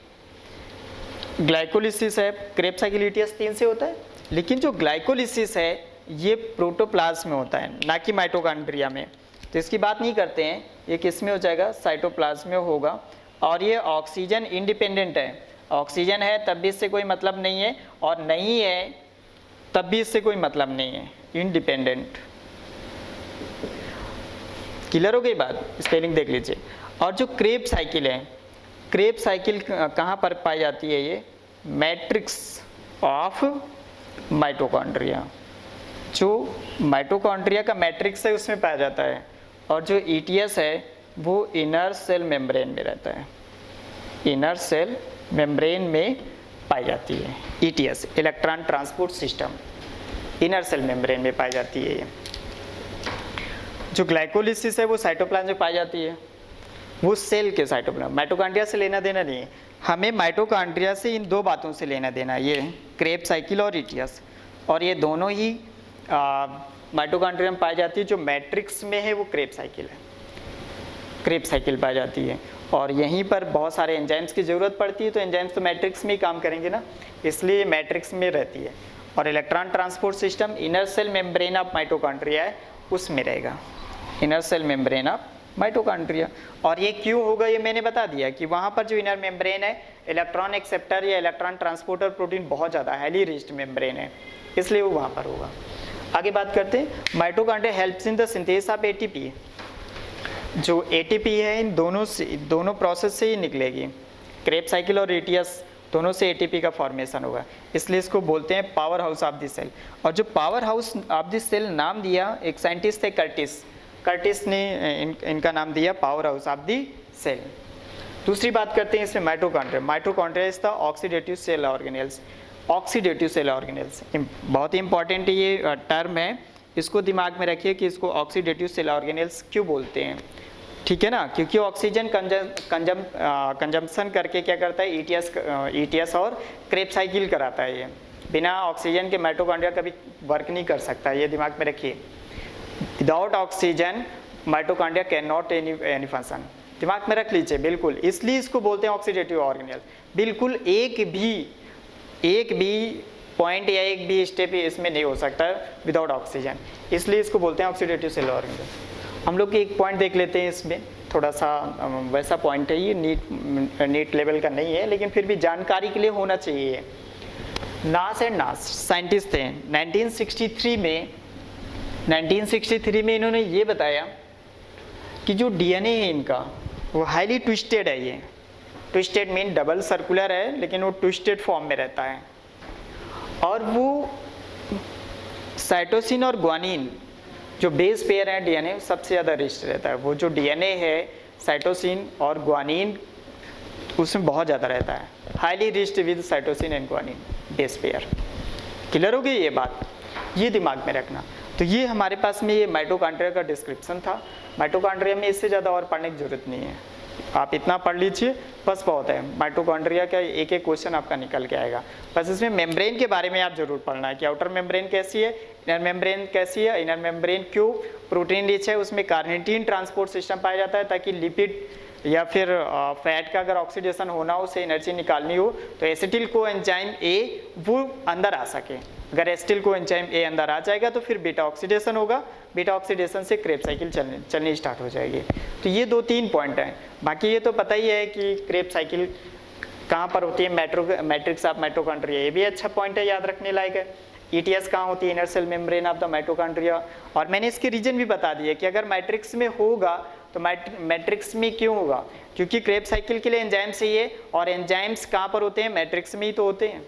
ग्लाइकोलिसिस है, क्रेब्स साइकिल ETS 3 से होता है, लेकिन जो ग्लाइकोलिसिस है ये प्रोटोप्लाज्म में होता है, ना कि माइटोकॉन्ड्रिया में। तो इसकी बात नहीं करते हैं, ये किस में हो जाएगा, साइटोप्लाज्म में होगा। और ये ऑक्सीजन इंडिपेंडेंट है, ऑक्सीजन है तब भी इससे कोई मतलब नहीं है, और नहीं है तब भी इससे कोई मतलब नहीं है, इंडिपेंडेंट। क्लियर हो गई बात, स्पेलिंग देख लीजिए। और जो क्रेब साइकिल है, क्रेब साइकिल कहाँ पर पाई जाती है, ये मैट्रिक्स ऑफ माइटोकॉन्ड्रिया, जो माइटोकॉन्ड्रिया का मैट्रिक्स है उसमें पाया जाता है। और जो ETS है वो इनर सेल मेम्ब्रेन में रहता है, इनर सेल मेम्ब्रेन में पाई जाती है। ETS electron transport system inner cell membrane में पाई जाती है। ये जो ग्लाइकोलिसिस है वो साइटोप्लाज्म में पाई जाती है, वो सेल के साइटोप्लाज्म, माइटोकॉन्ड्रिया से लेना देना नहीं है हमें। माइटोकॉन्ड्रिया से इन दो बातों से लेना देना, ये क्रेब साइकिल और ETS, और ये दोनों ही माइटोकॉन्ड्रिया में पाई जाती है। जो मैट्रिक्स में है वो क्रेब साइकिल है, क्रेब साइकिल पाई जाती है। और यहीं पर बहुत सारे एंजाइम्स की ज़रूरत पड़ती है, तो एंजाइम्स तो मैट्रिक्स में ही काम करेंगे ना, इसलिए मैट्रिक्स में रहती है। और electron transport system inner cell membrane of mitochondria है, उसमें रहेगा, inner cell membrane of mitochondria. और ये क्यों होगा ये मैंने बता दिया कि वहाँ पर जो इनर मेम्ब्रेन है, इलेक्ट्रॉन एक्सेप्टर या इलेक्ट्रॉन ट्रांसपोर्टर प्रोटीन बहुत ज़्यादा हाईली रिच्ड मेम्ब्रेन है, इसलिए वो वहाँ पर होगा। आगे बात करते हैं, mitochondria helps in the synthesis of ATP। जो ATP है इन दोनों प्रोसेस से ही निकलेगी, क्रेब साइकिल और ETS दोनों से ATP का फॉर्मेशन होगा, इसलिए इसको बोलते हैं power house of the cell. और जो power house of the cell नाम दिया एक साइंटिस्ट थे कर्टिस ने इनका नाम दिया power house of the cell. दूसरी बात करते हैं इसमें mitochondria is the oxidative cell organelles. Oxidative cell organelles बहुत ही इंपॉर्टेंट ये टर्म है, इसको दिमाग में रखिए कि इसको ऑक्सीडेटिव सेल ऑर्गेनेल्स क्यों बोलते हैं, ठीक है ना, क्योंकि ऑक्सीजन कंजम्पशन करके क्या करता है, ETS और क्रेब साइकिल कराता है। ये बिना ऑक्सीजन के माइटोकॉन्ड्रिया कभी वर्क नहीं कर सकता, ये दिमाग में रखिए। Without oxygen mitochondria can not any function, दिमाग में रख लीजिए बिल्कुल, इसलिए इसको बोलते हैं ऑक्सीडेटिव ऑर्गेनेल। बिल्कुल एक भी पॉइंट या एक भी स्टेप इसमें नहीं हो सकता विदाउट ऑक्सीजन, इसलिए इसको बोलते हैं ऑक्सीडेटिव सेल ऑर्गेनेल। हम लोग एक पॉइंट देख लेते हैं, इसमें थोड़ा सा वैसा पॉइंट है, ये नीट लेवल का नहीं है, लेकिन फिर भी जानकारी के लिए होना चाहिए। नास एंड नास साइंटिस्ट थे, 1963 में 1963 में इन्होंने ये बताया कि जो डीएनए है इनका वो हाईली ट्विस्टेड है। ये ट्विस्टेड मीन डबल सर्कुलर है, लेकिन वो ट्विस्टेड फॉर्म में रहता है। और वो साइटोसिन और ग्वानिन जो बेस पेयर है डीएनए सबसे ज़्यादा रिच रहता है। वो जो डीएनए है साइटोसिन और ग्वानिन उसमें बहुत ज़्यादा रहता है, highly riched with cytosine and guanine base pair. Clear हो गई ये बात, ये दिमाग में रखना। तो ये हमारे पास में ये माइटोकॉन्ड्रिया का डिस्क्रिप्शन था। माइटोकॉन्ड्रिया में इससे ज़्यादा और पढ़ने की जरूरत नहीं है, आप इतना पढ़ लीजिए बस बहुत है। माइटोकॉन्ड्रिया का एक एक क्वेश्चन आपका निकल के आएगा। बस इसमें मेम्ब्रेन के बारे में आप जरूर पढ़ना है कि आउटर मेम्ब्रेन कैसी है, इनर मेम्ब्रेन कैसी है, इनर मेम्ब्रेन क्यों प्रोटीन रिच है, उसमें कार्निटीन ट्रांसपोर्ट सिस्टम पाया जाता है ताकि लिपिड या फिर फैट का अगर ऑक्सीडेशन होना हो, उसे एनर्जी निकालनी हो तो एसिटिल को एंजाइम ए वो अंदर आ सके। अगर एसिटिल को एंजाइम ए अंदर आ जाएगा तो फिर बीटा ऑक्सीडेशन होगा, बीटा ऑक्सीडेशन से क्रेब साइकिल चलनी स्टार्ट हो जाएगी। तो ये 2-3 पॉइंट हैं। बाकी ये तो पता ही है कि क्रेब साइकिल कहाँ पर होती है, मैट्रिक्स ऑफ माइटोकॉन्ड्रिया, ये भी अच्छा पॉइंट है, याद रखने लायक है। ईटीएस कहाँ होती है, inner cell membrane of the mitochondria. और मैंने इसके रीजन भी बता दिए कि अगर मैट्रिक्स में होगा तो मैट्रिक्स में क्यों होगा, क्योंकि क्रेब साइकिल के लिए एंजाइम चाहिए और एंजाइम्स कहाँ पर होते हैं, मैट्रिक्स में ही तो होते हैं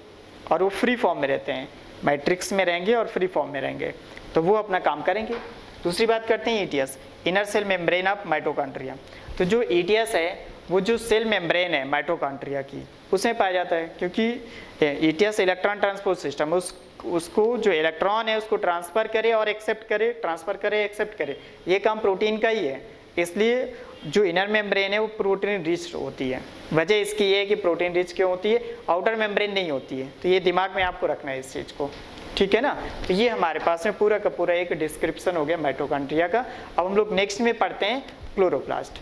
और वो फ्री फॉर्म में रहते हैं। मैट्रिक्स में रहेंगे और फ्री फॉर्म में रहेंगे तो वो अपना काम करेंगे। दूसरी बात करते हैं ETS, inner cell membrane of mitochondria. तो जो ईटीएस है वो जो सेल मेम्ब्रेन है माइटोकॉन्ड्रिया की उसमें पाया जाता है, क्योंकि ईटीएस इलेक्ट्रॉन ट्रांसपोर्ट सिस्टम उसको जो इलेक्ट्रॉन है उसको ट्रांसफर करे और एक्सेप्ट करे, ट्रांसफर करे एक्सेप्ट करे, ये काम प्रोटीन का ही है। इसलिए जो इनर मेम्ब्रेन है वो प्रोटीन रिच होती है। वजह इसकी ये है कि प्रोटीन रिच क्यों होती है, आउटर मेम्ब्रेन नहीं होती है। तो ये दिमाग में आपको रखना है इस चीज़ को, ठीक है ना। तो ये हमारे पास में पूरा का पूरा एक डिस्क्रिप्शन हो गया माइटोकॉन्ड्रिया का। अब हम लोग नेक्स्ट में पढ़ते हैं क्लोरोप्लास्ट।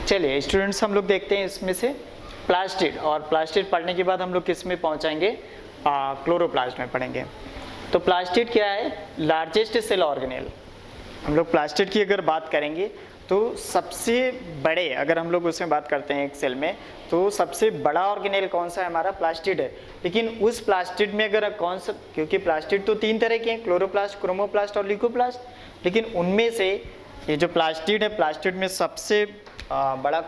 चलिए स्टूडेंट्स, हम लोग देखते हैं इसमें से प्लास्टिड, और प्लास्टिड पढ़ने के बाद हम लोग किस में पहुँचाएंगे, क्लोरोप्लास्ट में पढ़ेंगे। तो प्लास्टिड क्या है, लार्जेस्ट सेल ऑर्गेनेल। हम लोग प्लास्टिड की अगर बात करेंगे तो सबसे बड़े, अगर हम लोग उसमें बात करते हैं एक सेल में, तो सबसे बड़ा ऑर्गेनेल कौन सा है हमारा, प्लास्टिड है। लेकिन उस प्लास्टिड में अगर कौन सा, क्योंकि प्लास्टिड तो 3 तरह के हैं, क्लोरोप्लास्ट, क्रोमोप्लास्ट और ल्यूकोप्लास्ट। लेकिन उनमें से ये जो प्लास्टिड है, प्लास्टिड में सबसे बड़ा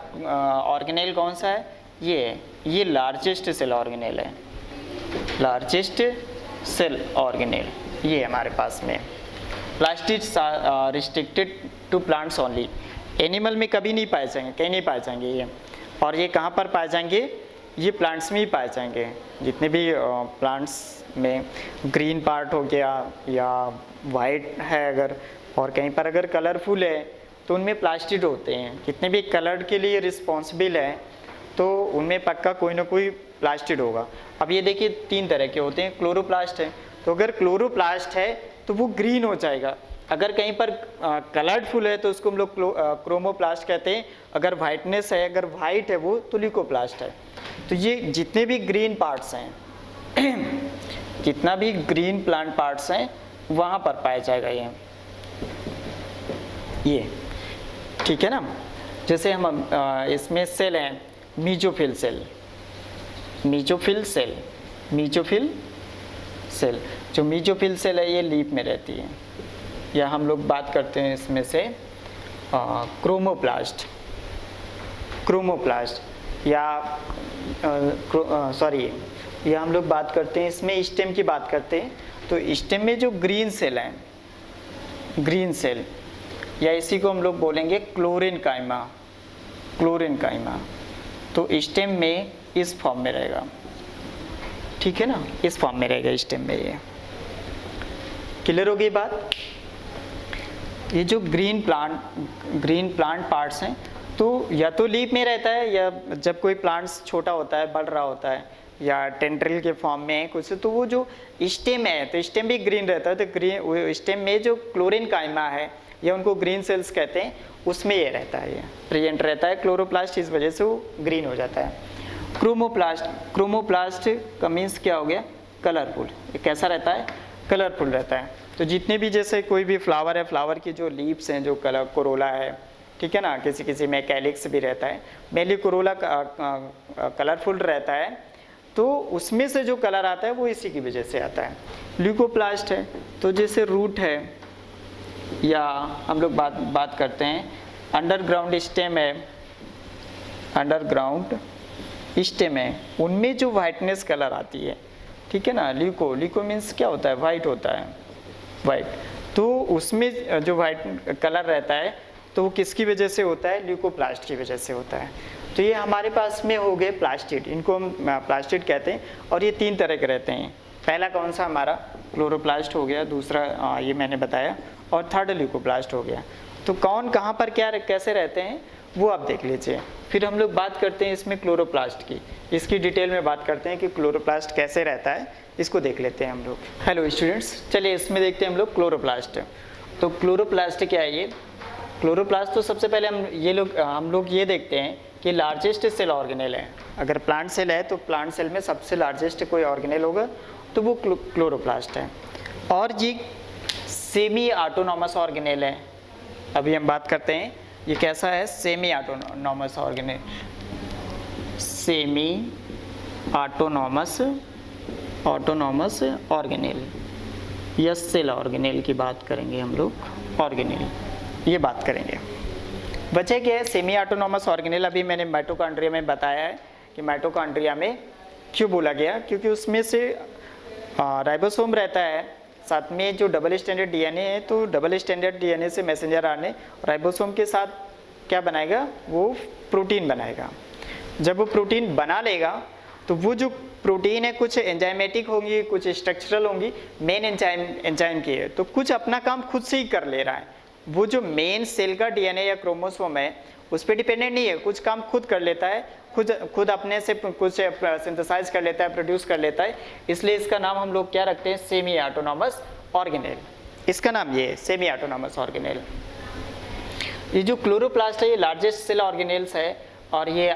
ऑर्गेनेल कौन सा है, ये लार्जेस्ट सेल ऑर्गेनेल है, लार्जेस्ट सेल ऑर्गेनेल ये हमारे पास में। Plastid restricted to plants only, animal में कभी नहीं पाए जाएंगे, कहीं नहीं पाए जाएंगे ये। और ये कहाँ पर पाए जाएंगे, ये प्लांट्स में ही पाए जाएंगे। जितने भी प्लांट्स में ग्रीन पार्ट हो गया या वाइट है अगर, और कहीं पर अगर कलरफुल है तो उनमें प्लास्टिड होते हैं। जितने भी कलर के लिए रिस्पॉन्सिबल है तो उनमें पक्का कोई ना कोई प्लास्टिड होगा। अब ये देखिए 3 तरह के होते हैं, क्लोरोप्लास्ट है, तो अगर क्लोरोप्लास्ट है तो वो ग्रीन हो जाएगा। अगर कहीं पर कलरफुल है तो उसको हम लोग क्रोमोप्लास्ट कहते हैं। अगर वाइटनेस है, अगर वाइट है वो, तो ल्यूकोप्लास्ट है। तो ये जितने भी ग्रीन पार्ट्स हैं जितना भी ग्रीन प्लांट पार्ट्स हैं वहाँ पर पाया जाएगा ये, ठीक है ना। जैसे हम इसमें सेल हैं, mesophyll cell, mesophyll cell, mesophyll cell, जो मीजोफिल सेल है ये लीफ में रहती है। या हम लोग बात करते हैं इसमें से क्रोमोप्लास्ट, क्रोमोप्लास्ट या सॉरी, या हम लोग बात करते हैं इसमें स्टेम की बात करते हैं। तो स्टेम में जो ग्रीन सेल है, ग्रीन सेल, या इसी को हम लोग बोलेंगे क्लोरेनकाइमा, क्लोरेनकाइमा। तो स्टेम में इस फॉर्म में रहेगा, ठीक है ना, इस फॉर्म में रहेगा स्टेम में। ये क्लियर हो गई बात। ये जो ग्रीन प्लांट पार्ट्स हैं तो या तो लीफ में रहता है, या जब कोई प्लांट्स छोटा होता है, बढ़ रहा होता है, या टेंड्रिल के फॉर्म में है कुछ, तो वो जो स्टेम है तो स्टेम भी ग्रीन रहता है। तो ग्रीन स्टेम में जो क्लोरेनकाइमा है या उनको ग्रीन सेल्स कहते हैं, उसमें ये रहता है, ये प्रेजेंट रहता है क्लोरोप्लास्ट, इस वजह से वो ग्रीन हो जाता है। क्रोमोप्लास्ट, क्रोमोप्लास्ट का मीन्स क्या हो गया, कलरफुल। ये कैसा रहता है, कलरफुल रहता है। तो जितने भी, जैसे कोई भी फ्लावर है, फ्लावर की जो लीव्स हैं, जो कलर कोरोला है, ठीक है ना, किसी किसी में कैलिक्स भी रहता है, मेनली कोरोला कलरफुल रहता है, तो उसमें से जो कलर आता है वो इसी की वजह से आता है। ल्यूकोप्लास्ट है तो जैसे रूट है, या हम लोग बात करते हैं अंडरग्राउंड स्टेम है, अंडरग्राउंड स्टेम है, उनमें जो वाइटनेस कलर आती है, ठीक है ना, ल्यूको मीन्स क्या होता है, वाइट होता है, वाइट। तो उसमें जो वाइट कलर रहता है तो वो किसकी वजह से होता है, ल्यूकोप्लास्ट की वजह से होता है। तो ये हमारे पास में हो गए प्लास्टिड, इनको हम प्लास्टिड कहते हैं। और ये 3 तरह के रहते हैं। पहला कौन सा हमारा क्लोरोप्लास्ट हो गया, दूसरा ये मैंने बताया, और थर्ड ल्यूकोप्लास्ट हो गया। तो कौन कहाँ पर क्या कैसे रहते हैं वो आप देख लीजिए। फिर हम लोग बात करते हैं इसमें क्लोरोप्लास्ट की, इसकी डिटेल में बात करते हैं कि क्लोरोप्लास्ट कैसे रहता है, इसको देख लेते हैं हम लोग। हेलो स्टूडेंट्स, चलिए इसमें देखते हैं हम लोग क्लोरोप्लास्ट। तो क्लोरोप्लास्ट क्या है ये, क्लोरोप्लास्ट तो सबसे पहले हम लोग ये देखते हैं कि लार्जेस्ट सेल ऑर्गेनेल है। अगर प्लांट सेल है तो प्लांट सेल में सबसे लार्जेस्ट कोई ऑर्गेनेल होगा तो वो क्लोरोप्लास्ट है। और ये सेमी ऑटोनॉमस ऑर्गेनेल है। अभी हम बात करते हैं ये कैसा है, semi autonomous organelle, semi autonomous organelle या सेल ऑर्गेनेल की बात करेंगे हम लोग, ऑर्गेनेल ये बात करेंगे। बचे क्या है, सेमी ऑटोनॉमस ऑर्गेनेल। अभी मैंने माइटोकॉन्ड्रिया में बताया है कि माइटोकॉन्ड्रिया में क्यों बोला गया, क्योंकि उसमें से राइबोसोम रहता है, साथ में जो डबल स्टैंडर्ड डीएनए है, तो डबल स्टैंडर्ड डीएनए से मैसेंजर आरएनए राइबोसोम के साथ क्या बनाएगा, वो प्रोटीन बनाएगा। जब वो प्रोटीन बना लेगा तो वो जो प्रोटीन है कुछ एंजाइमेटिक होंगी, कुछ स्ट्रक्चरल होंगी, मेन एंजाइम की है, तो कुछ अपना काम खुद से ही कर ले रहा है। वो जो मेन सेल का डीएनए या क्रोमोसोम है उस पर डिपेंडेंट नहीं है, कुछ काम खुद कर लेता है, खुद अपने से कुछ सिंथेसाइज कर लेता है, प्रोड्यूस कर लेता है। इसलिए इसका नाम हम लोग क्या रखते हैं, सेमी ऑटोनॉमस ऑर्गेनेल। इसका नाम ये है, सेमी ऑटोनॉमस ऑर्गेनेल। ये जो क्लोरोप्लास्ट है ये लार्जेस्ट सेल ऑर्गेनेल्स है, और ये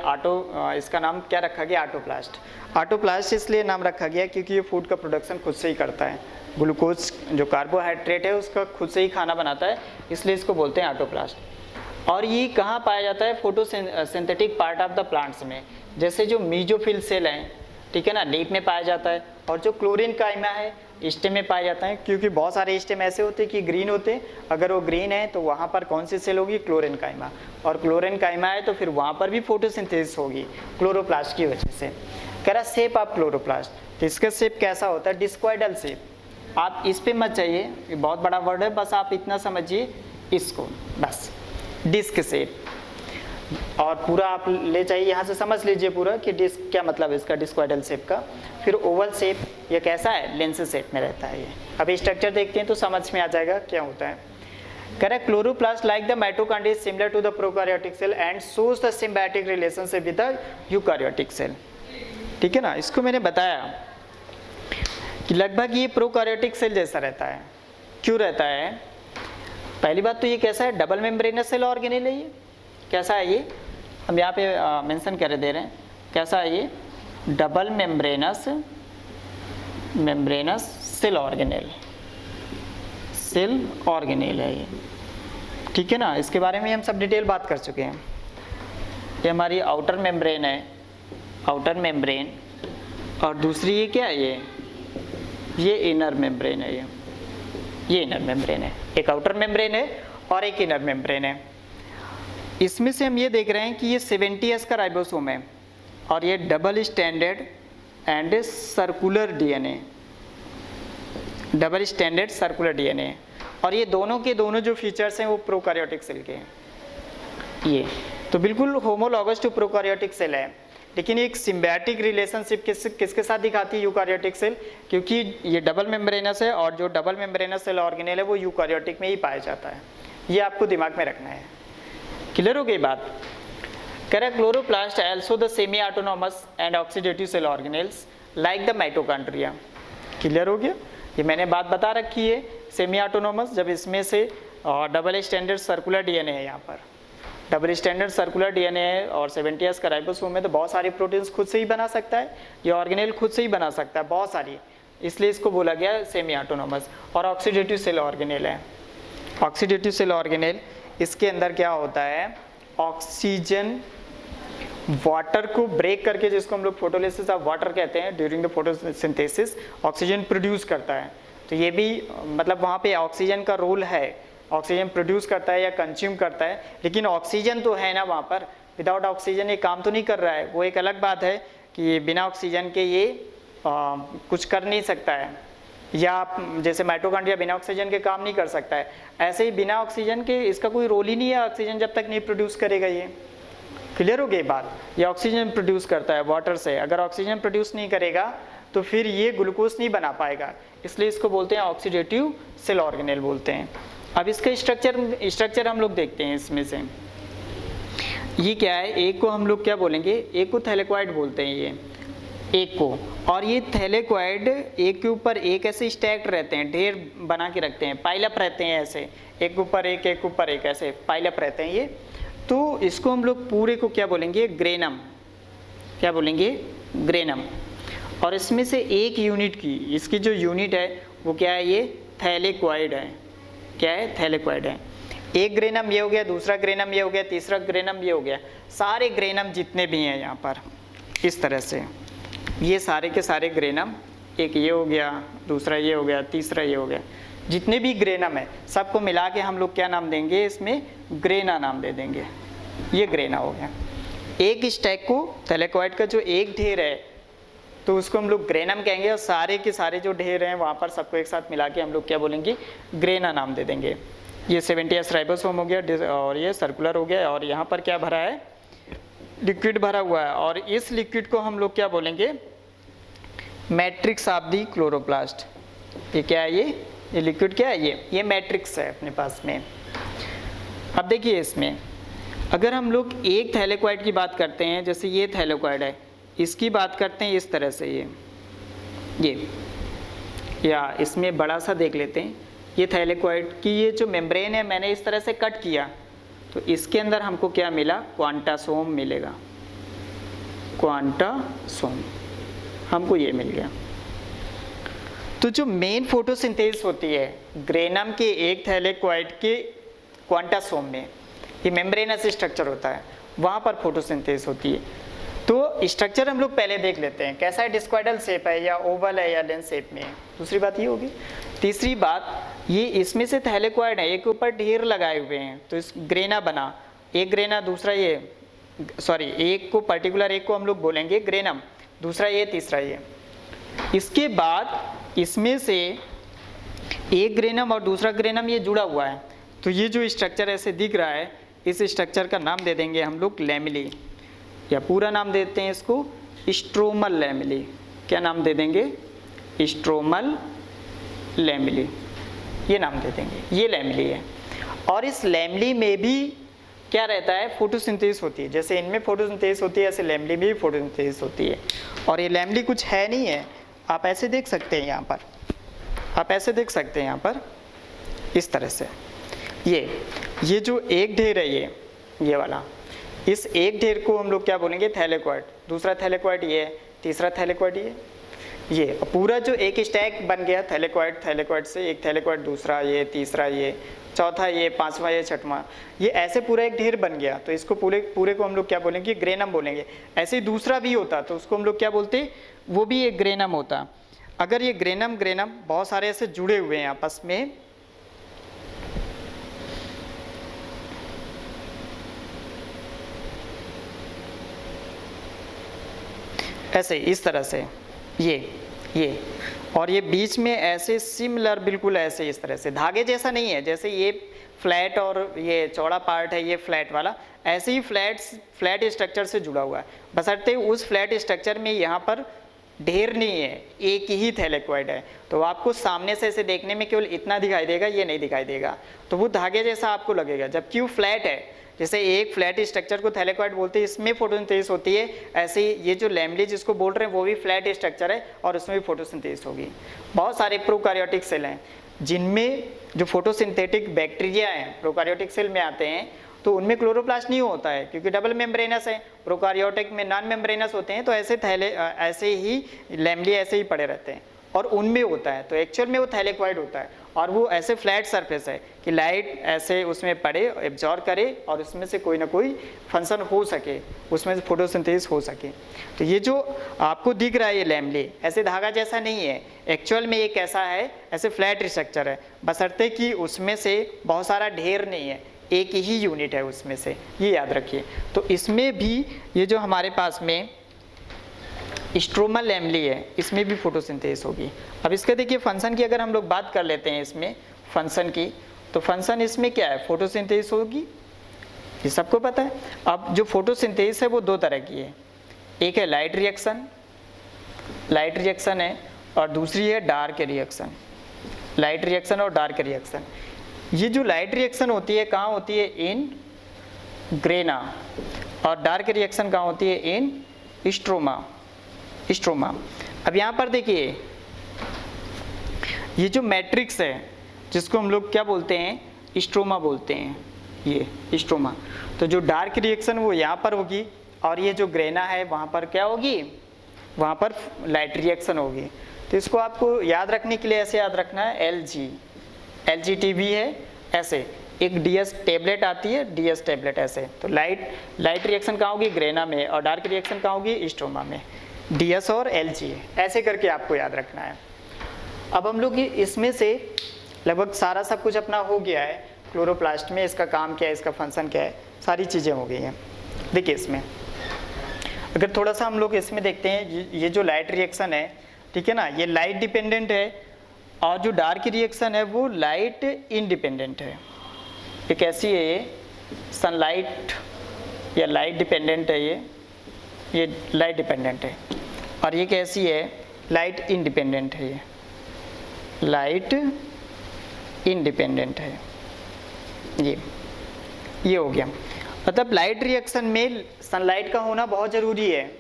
इसका नाम क्या रखा गया, ऑटोप्लास्ट। ऑटोप्लास्ट इसलिए नाम रखा गया क्योंकि ये फूड का प्रोडक्शन खुद से ही करता है, ग्लूकोज जो कार्बोहाइड्रेट है उसका खुद से ही खाना बनाता है, इसलिए इसको बोलते हैं ऑटोप्लास्ट। और ये कहाँ पाया जाता है, photosynthetic part of the plants में, जैसे जो मीजोफिल सेल हैं, ठीक है ना, लीफ में पाया जाता है। और जो क्लोरीन काइमा है स्टेम में पाया जाता है, क्योंकि बहुत सारे स्टेम ऐसे होते हैं कि ग्रीन होते हैं। अगर वो ग्रीन है तो वहाँ पर कौन सी सेल होगी, क्लोरीन काइमा। और क्लोरीन काइमा है तो फिर वहाँ पर भी फोटोसिंथेसिस होगी क्लोरोप्लास्ट की वजह से। कह रहा शेप ऑफ क्लोरोप्लास्ट, तो इसका शेप कैसा होता है, डिस्क्वाइडल शेप। आप इस पे मत चाहिए, ये बहुत बड़ा वर्ड है, बस आप इतना समझिए इसको, बस डिस्क शेप। और पूरा आप ले जाइए, यहाँ से समझ लीजिए पूरा कि डिस्क क्या मतलब है इसका, डिस्क्वाइडल शेप का। फिर ओवल शेप, ये कैसा है, लेंस शेप में रहता है ये। अभी स्ट्रक्चर देखते हैं तो समझ में आ जाएगा क्या होता है। कह रहा है chloroplast like the mitochondria is similar to the prokaryotic cell and shows the symbiotic relationship with the eukaryotic cell. ठीक है ना, इसको मैंने बताया कि लगभग ये प्रोकैरियोटिक सेल जैसा रहता है। क्यों रहता है, पहली बात तो ये कैसा है, डबल मेम्ब्रेनस सेल ऑर्गेनेल है। ये कैसा है, ये हम यहाँ पे मेंशन कर दे रहे हैं, कैसा है ये, डबल मेम्ब्रेनस सेल ऑर्गेनेल है ये। ठीक है ना, इसके बारे में हम सब डिटेल बात कर चुके हैं। ये हमारी आउटर मेम्ब्रेन है, आउटर मेम्ब्रेन, और दूसरी ये क्या है, ये इनर मेम्ब्रेन है। ये इनर मेम्ब्रेन है, एक आउटर मेम्ब्रेन है और एक इनर मेम्ब्रेन है। इसमें से हम ये देख रहे हैं कि ये 70S का राइबोसोम है और ये double standard and circular DNA, double standard circular DNA. और ये दोनों के दोनों जो फीचर्स हैं वो प्रोकैरियोटिक सेल के हैं। ये तो बिल्कुल होमोलॉगस टू प्रोकैरियोटिक सेल है, लेकिन एक सिम्बायोटिक रिलेशनशिप किसके साथ दिखाती है, यूकैरियोटिक सेल, क्योंकि ये डबल मेम्ब्रेनस है और जो डबल मेम्ब्रेनस सेल ऑर्गेनेल है वो यूकैरियोटिक में ही पाया जाता है। ये आपको दिमाग में रखना है। क्लियर हो गई बात। कह रहा है chloroplast also the semi autonomous and oxidative cell organelles like the mitochondria. Clear हो गया, ये मैंने बात बता रखी है। सेमी ऑटोनॉमस जब इसमें से डबल स्टैंडर्ड सर्कुलर डीएनए है, यहाँ पर डबल स्टैंडर्ड सर्कुलर डीएनए है और 70S का राइबोसोम है, तो बहुत सारी प्रोटीन्स खुद से ही बना सकता है, ये ऑर्गेनेल खुद से ही बना सकता है बहुत सारी, इसलिए इसको बोला गया सेमी ऑटोनॉमस। और ऑक्सीडेटिव सेल ऑर्गेनेल है, ऑक्सीडेटिव सेल ऑर्गेनेल, इसके अंदर क्या होता है, ऑक्सीजन वाटर को ब्रेक करके, जिसको हम लोग फोटोलिसिस ऑफ वाटर कहते हैं, during the photosynthesis oxygen produce करता है। तो ये भी मतलब वहाँ पे ऑक्सीजन का रोल है, ऑक्सीजन प्रोड्यूस करता है या कंज्यूम करता है, लेकिन ऑक्सीजन तो है ना वहाँ पर, विदाउट ऑक्सीजन ये काम तो नहीं कर रहा है। वो एक अलग बात है कि बिना ऑक्सीजन के ये कुछ कर नहीं सकता है, या जैसे माइटोकॉन्ड्रिया बिना ऑक्सीजन के काम नहीं कर सकता है, ऐसे ही बिना ऑक्सीजन के इसका कोई रोल ही नहीं है, ऑक्सीजन जब तक नहीं प्रोड्यूस करेगा। ये क्लियर हो गई बात। ये ऑक्सीजन प्रोड्यूस करता है वाटर से, अगर ऑक्सीजन प्रोड्यूस नहीं करेगा तो फिर ये ग्लूकोज नहीं बना पाएगा, इसलिए इसको बोलते हैं ऑक्सीडेटिव सेल ऑर्गेनेल बोलते हैं। अब इसका स्ट्रक्चर हम लोग देखते हैं। इसमें से ये क्या है, एक को हम लोग क्या बोलेंगे, एक को थैलेक्वाइड बोलते हैं, ये एक को, और ये थैलेक्वाइड एक के ऊपर एक ऐसे स्टैक्ड रहते हैं, ढेर बना के रखते हैं, पाइलअप रहते हैं ऐसे, एक के ऊपर एक ऐसे पाइलअप रहते हैं ये। तो इसको हम लोग पूरे को क्या बोलेंगे, ग्रेनम, क्या बोलेंगे, ग्रेनम। और इसमें से एक यूनिट की, इसकी जो यूनिट है वो क्या है, ये थैलेक्वाइड है। क्या है, थैलेक्वाइड है। एक ग्रेनम ये हो गया, दूसरा ग्रेनम ये हो गया, तीसरा ग्रेनम ये हो गया, सारे ग्रेनम जितने भी हैं यहाँ पर इस तरह से, ये सारे के सारे ग्रेनम, एक ये हो गया, दूसरा ये हो गया, तीसरा ये हो गया, जितने भी ग्रेनम है सबको मिला के हम लोग क्या नाम देंगे, इसमें ग्रेना नाम दे देंगे। ये ग्रेना हो गया। एक स्टैक को, थैलेक्वाइड का जो एक ढेर है तो उसको हम लोग ग्रेनम कहेंगे, और सारे के सारे जो ढेर हैं वहाँ पर सबको एक साथ मिला के हम लोग क्या बोलेंगे, ग्रेना नाम दे देंगे। ये 70S राइबोसोम हो गया, और ये सर्कुलर हो गया, और यहाँ पर क्या भरा है, लिक्विड भरा हुआ है, और इस लिक्विड को हम लोग क्या बोलेंगे, मैट्रिक्स ऑफ दी क्लोरोप्लास्ट। ये क्या है, ये लिक्विड क्या है, ये मैट्रिक्स है अपने पास में। अब देखिए इसमें अगर हम लोग एक थैलेक्वाइड की बात करते हैं, जैसे ये थैलेक्वाइड है, इसकी बात करते हैं इस तरह से, ये या इसमें बड़ा सा देख लेते हैं, ये थैलेक्वाइड की ये जो मेम्ब्रेन है मैंने इस तरह से कट किया, तो इसके अंदर हमको क्या मिला, क्वांटासोम मिलेगा, क्वांटासोम हमको ये मिल गया। तो जो मेन फोटोसिंथेसिस होती है ग्रेनम के एक थैलेक्वाइड के क्वांटासोम में, ये मेम्ब्रेनस स्ट्रक्चर होता है, वहाँ पर फोटोसिंथेसिस होती है। तो स्ट्रक्चर हम लोग पहले देख लेते हैं, कैसा है, डिस्क्वाइडल शेप है या ओवल है या लेंस शेप में है, दूसरी बात ये होगी। तीसरी बात, ये इसमें से थैलेक्वाइड है, एक के ऊपर ढेर लगाए हुए हैं, तो इस ग्रेना बना, एक ग्रेना, दूसरा ये, सॉरी एक को पर्टिकुलर एक को हम लोग बोलेंगे ग्रेनम, दूसरा ये, तीसरा ये। इसके बाद इसमें से एक ग्रेनम और दूसरा ग्रेनम ये जुड़ा हुआ है, तो ये जो स्ट्रक्चर ऐसे दिख रहा है, इस स्ट्रक्चर का नाम दे देंगे हम लोग लैमेली, या पूरा नाम देते हैं इसको स्ट्रोमल लैमेली। क्या नाम दे देंगे, स्ट्रोमल लैमेली, ये नाम दे देंगे, ये लैमेली है। और इस लैमेली में भी क्या रहता है, फोटोसिंथेसिस होती है, जैसे इनमें फोटोसिंथेसिस होती है ऐसे लैमेली में भी फोटोसिंथेसिस होती है। और ये लैमेली कुछ है नहीं है, आप ऐसे देख सकते हैं यहाँ पर, आप ऐसे देख सकते हैं यहाँ पर इस तरह से, ये जो एक ढेर है, ये वाला, इस एक ढेर को हम लोग क्या बोलेंगे, थैलेक्वाइड, दूसरा थैलेक्वाइड ये, तीसरा थैलेक्वाइड ये पूरा जो एक स्टैक बन गया थैलेक्वाइड से, एक थैलेक्वाइड, दूसरा ये, तीसरा ये, चौथा ये, पांचवा ये, छठवां, ये ऐसे पूरा एक ढेर बन गया, तो इसको पूरे को हम लोग क्या बोलेंगे, ग्रेनम बोलेंगे। ऐसे ही दूसरा भी होता तो उसको हम लोग क्या बोलते, वो भी एक ग्रेनम होता। अगर ये ग्रेनम बहुत सारे ऐसे जुड़े हुए हैं आपस में, ऐसे इस तरह से, ये और ये बीच में ऐसे सिमिलर, बिल्कुल ऐसे इस तरह से, धागे जैसा नहीं है, जैसे ये फ्लैट और ये चौड़ा पार्ट है, ये फ्लैट वाला, ऐसे ही फ्लैट स्ट्रक्चर से जुड़ा हुआ है, बशर्ते उस फ्लैट स्ट्रक्चर में यहाँ पर ढेर नहीं है, एक ही थैलेक्वाइड है, तो आपको सामने से ऐसे देखने में केवल इतना दिखाई देगा, ये नहीं दिखाई देगा, तो वो धागे जैसा आपको लगेगा। जबकि वो फ्लैट है, जैसे एक फ्लैट स्ट्रक्चर को थैलेक्वाइड बोलते हैं, इसमें फोटोसिंथेसिस होती है, ऐसे ही ये जो लैमेली जिसको बोल रहे हैं वो भी फ्लैट स्ट्रक्चर है और उसमें भी फोटोसिंथेसिस होगी। बहुत सारे प्रोकैरियोटिक सेल हैं जिनमें जो फोटोसिंथेटिक बैक्टीरिया हैं प्रोकैरियोटिक सेल में आते हैं, तो उनमें क्लोरोप्लास्ट नहीं होता है क्योंकि डबल मेम्ब्रेनस है, प्रोकैरियोटिक में नॉन मेम्ब्रेनस होते हैं, तो ऐसे ही लैमेली ऐसे ही पड़े रहते हैं। और उनमें होता है, तो एक्चुअल में वो थैलेक्वाइड होता है और वो ऐसे फ्लैट सरफेस है कि लाइट ऐसे उसमें पड़े, एब्जॉर्ब करे और उसमें से कोई ना कोई फंक्शन हो सके, उसमें से फोटोसिंथेसिस हो सके। तो ये जो आपको दिख रहा है ये लैमेले ऐसे धागा जैसा नहीं है, एक्चुअल में ये कैसा है, ऐसे फ्लैट स्ट्रक्चर है, बशर्ते कि उसमें से बहुत सारा ढेर नहीं है, एक ही यूनिट है उसमें से, ये याद रखिए। तो इसमें भी ये जो हमारे पास में स्ट्रोमा लैमेली है, इसमें भी फोटोसिंथेसिस होगी। अब इसका देखिए फंक्शन की अगर हम लोग बात कर लेते हैं इसमें फंक्शन की, तो फंक्शन इसमें क्या है, फोटोसिंथेसिस होगी, ये सबको पता है। अब जो फोटोसिंथेसिस है वो दो तरह की है, एक है लाइट रिएक्शन है और दूसरी है डार्क रिएक्शन। लाइट रिएक्शन और डार्क रिएक्शन, ये जो लाइट रिएक्शन होती है कहाँ होती है, इन ग्रेना, और डार्क रिएक्शन कहाँ होती है, इन स्ट्रोमा। अब यहाँ पर देखिए ये जो मैट्रिक्स है जिसको हम लोग क्या बोलते हैं, स्ट्रोमा बोलते हैं, ये स्ट्रोमा। तो जो डार्क रिएक्शन वो यहाँ पर होगी और ये जो ग्रेना है वहाँ पर क्या होगी, वहाँ पर लाइट रिएक्शन होगी। तो इसको आपको याद रखने के लिए ऐसे याद रखना है, LGTB है, ऐसे एक DS टेबलेट आती है, DS टेबलेट ऐसे। तो लाइट रिएक्शन कहाँ होगी, ग्रेना में, और डार्क रिएक्शन कहाँ होगी, स्ट्रोमा में। DS और LG ऐसे करके आपको याद रखना है। अब हम लोग इसमें से लगभग सारा सब कुछ अपना हो गया है। क्लोरोप्लास्ट में इसका काम क्या है, इसका फंक्शन क्या है, सारी चीज़ें हो गई हैं। देखिए इसमें अगर थोड़ा सा हम लोग इसमें देखते हैं, ये जो लाइट रिएक्शन है, ठीक है ना, ये लाइट डिपेंडेंट है, और जो डार्क रिएक्शन है वो लाइट इंडिपेंडेंट है। ये कैसी है, ये सनलाइट या लाइट डिपेंडेंट है, ये लाइट डिपेंडेंट है। और ये कैसी है, लाइट इंडिपेंडेंट है, ये लाइट इंडिपेंडेंट है। ये हो गया। मतलब लाइट रिएक्शन में सनलाइट का होना बहुत ज़रूरी है,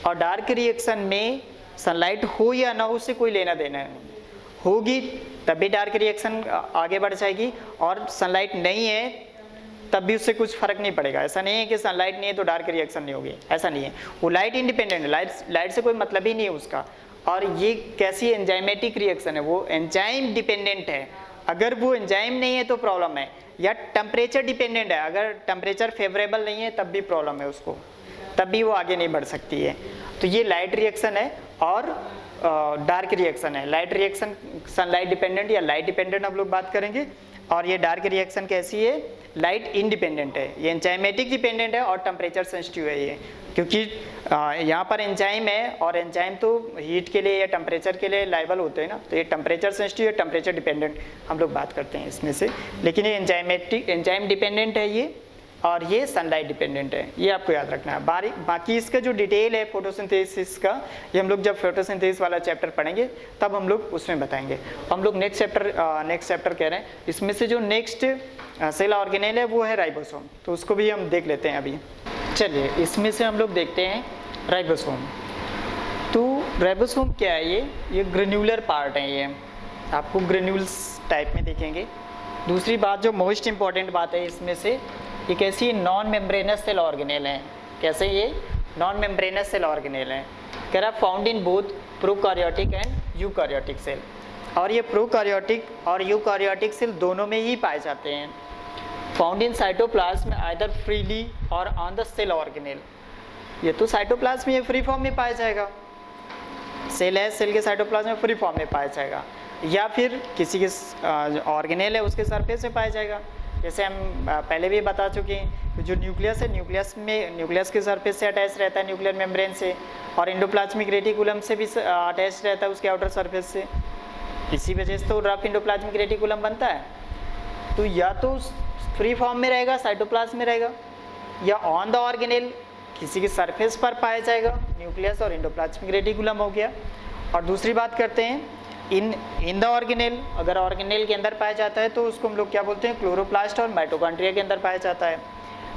और डार्क रिएक्शन में सनलाइट हो या ना हो उससे कोई लेना देना नहीं, होगी तभी डार्क रिएक्शन आगे बढ़ जाएगी, और सनलाइट नहीं है तब भी उससे कुछ फर्क नहीं पड़ेगा। ऐसा नहीं है कि सनलाइट नहीं है तो डार्क रिएक्शन नहीं होगी, ऐसा नहीं है। वो लाइट इंडिपेंडेंट है, लाइट से कोई मतलब ही नहीं है उसका। और ये कैसी एंजाइमेटिक रिएक्शन है, वो एंजाइम डिपेंडेंट है। अगर वो एंजाइम नहीं है तो प्रॉब्लम है, या टेम्परेचर डिपेंडेंट है, अगर टेम्परेचर फेवरेबल नहीं है तब भी प्रॉब्लम है उसको, तब भी वो आगे नहीं बढ़ सकती है। तो ये लाइट रिएक्शन है और डार्क रिएक्शन है। लाइट रिएक्शन सनलाइट डिपेंडेंट या लाइट डिपेंडेंट हम लोग बात करेंगे, और ये डार्क रिएक्शन कैसी है, लाइट इंडिपेंडेंट है। ये एंजाइमेटिक डिपेंडेंट है और टेम्परेचर सेंसिटिव है ये, क्योंकि यहाँ पर एंजाइम है, और एंजाइम तो हीट के लिए या टेम्परेचर के लिए लायबल होते हैं ना, तो ये टेम्परेचर सेंसिटिव है, टेम्परेचर डिपेंडेंट हम लोग बात करते हैं इसमें से। लेकिन ये एंजाइम डिपेंडेंट है ये, और ये सनलाइट डिपेंडेंट है, ये आपको याद रखना है। बाकी इसका जो डिटेल है फोटोसिंथेसिस का, ये हम लोग जब फोटोसिंथेसिस वाला चैप्टर पढ़ेंगे तब हम लोग उसमें बताएंगे। हम लोग नेक्स्ट चैप्टर कह रहे हैं, इसमें से जो नेक्स्ट सेल ऑर्गेनेल है वो है राइबोसोम, तो उसको भी हम देख लेते हैं अभी। चलिए इसमें से हम लोग देखते हैं राइबोसोम। तो राइबोसोम क्या है, ये ग्रेन्यूलर पार्ट है, ये आपको ग्रेन्यूल्स टाइप में देखेंगे। दूसरी बात जो मोस्ट इंपॉर्टेंट बात है इसमें से, ये कैसी नॉन मेम्ब्रेनस सेल ऑर्गेनेल हैं। कैसे, ये नॉन मेम्ब्रेनस सेल ऑर्गेनेल हैं। कह रहा found in both prokaryotic and eukaryotic cell, और ये प्रोकैरियोटिक और यूकैरियोटिक सेल दोनों में ही पाए जाते हैं। Found in cytoplasm either freely और ऑन द सेल ऑर्गेनेल। ये तो साइटोप्लाज्म में फ्री फॉर्म में पाया जाएगा, सेल है, सेल के साइटोप्लाज्म में फ्री फॉर्म में पाया जाएगा, या फिर किसी के ऑर्गेनेल है उसके सरफेस में पाया जाएगा। जैसे हम पहले भी बता चुके हैं, जो न्यूक्लियस है, न्यूक्लियस के सरफेस से अटैच रहता है न्यूक्लियर मेम्ब्रेन से, और एंडोप्लाज्मिक रेटिकुलम से भी अटैच रहता है उसके आउटर सरफेस से। इसी वजह से तो रफ एंडोप्लाज्मिक रेटिकुलम बनता है। तो या तो फ्री फॉर्म में रहेगा, साइटोप्लाज्म में रहेगा, या ऑन द ऑर्गेनेल किसी के सरफेस पर पाया जाएगा, न्यूक्लियस और एंडोप्लाज्मिक रेटिकुलम हो गया। और दूसरी बात करते हैं इन द ऑर्गेनेल, अगर ऑर्गेनेल के अंदर पाया जाता है तो उसको हम लोग क्या बोलते हैं, क्लोरोप्लास्ट और माइटोकॉन्ड्रिया के अंदर पाया जाता है।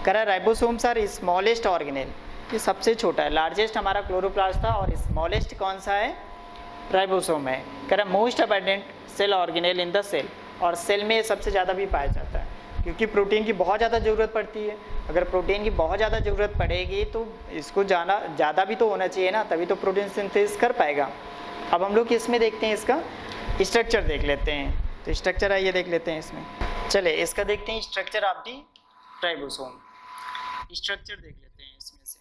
कह रहा राइबोसोम्स आर स्मॉलेस्ट ऑर्गेनेल, ये सबसे छोटा है। लार्जेस्ट हमारा क्लोरोप्लास्ट था और स्मॉलेस्ट कौन सा है, राइबोसोम है। कह रहा most abundant cell organelle in the cell, और सेल में सबसे ज़्यादा भी पाया जाता है। क्योंकि प्रोटीन की बहुत ज़्यादा ज़रूरत पड़ती है। अगर प्रोटीन की बहुत ज़्यादा ज़रूरत पड़ेगी तो इसको ज़्यादा भी तो होना चाहिए ना, तभी तो प्रोटीन सिंथेसिस कर पाएगा। अब हम लोग इसमें देखते हैं, इसका स्ट्रक्चर देख लेते हैं। तो स्ट्रक्चर आइए देख लेते हैं इसमें। चले इसका देखते हैं structure of the ribosome. Structure देख लेते हैं इसमें से।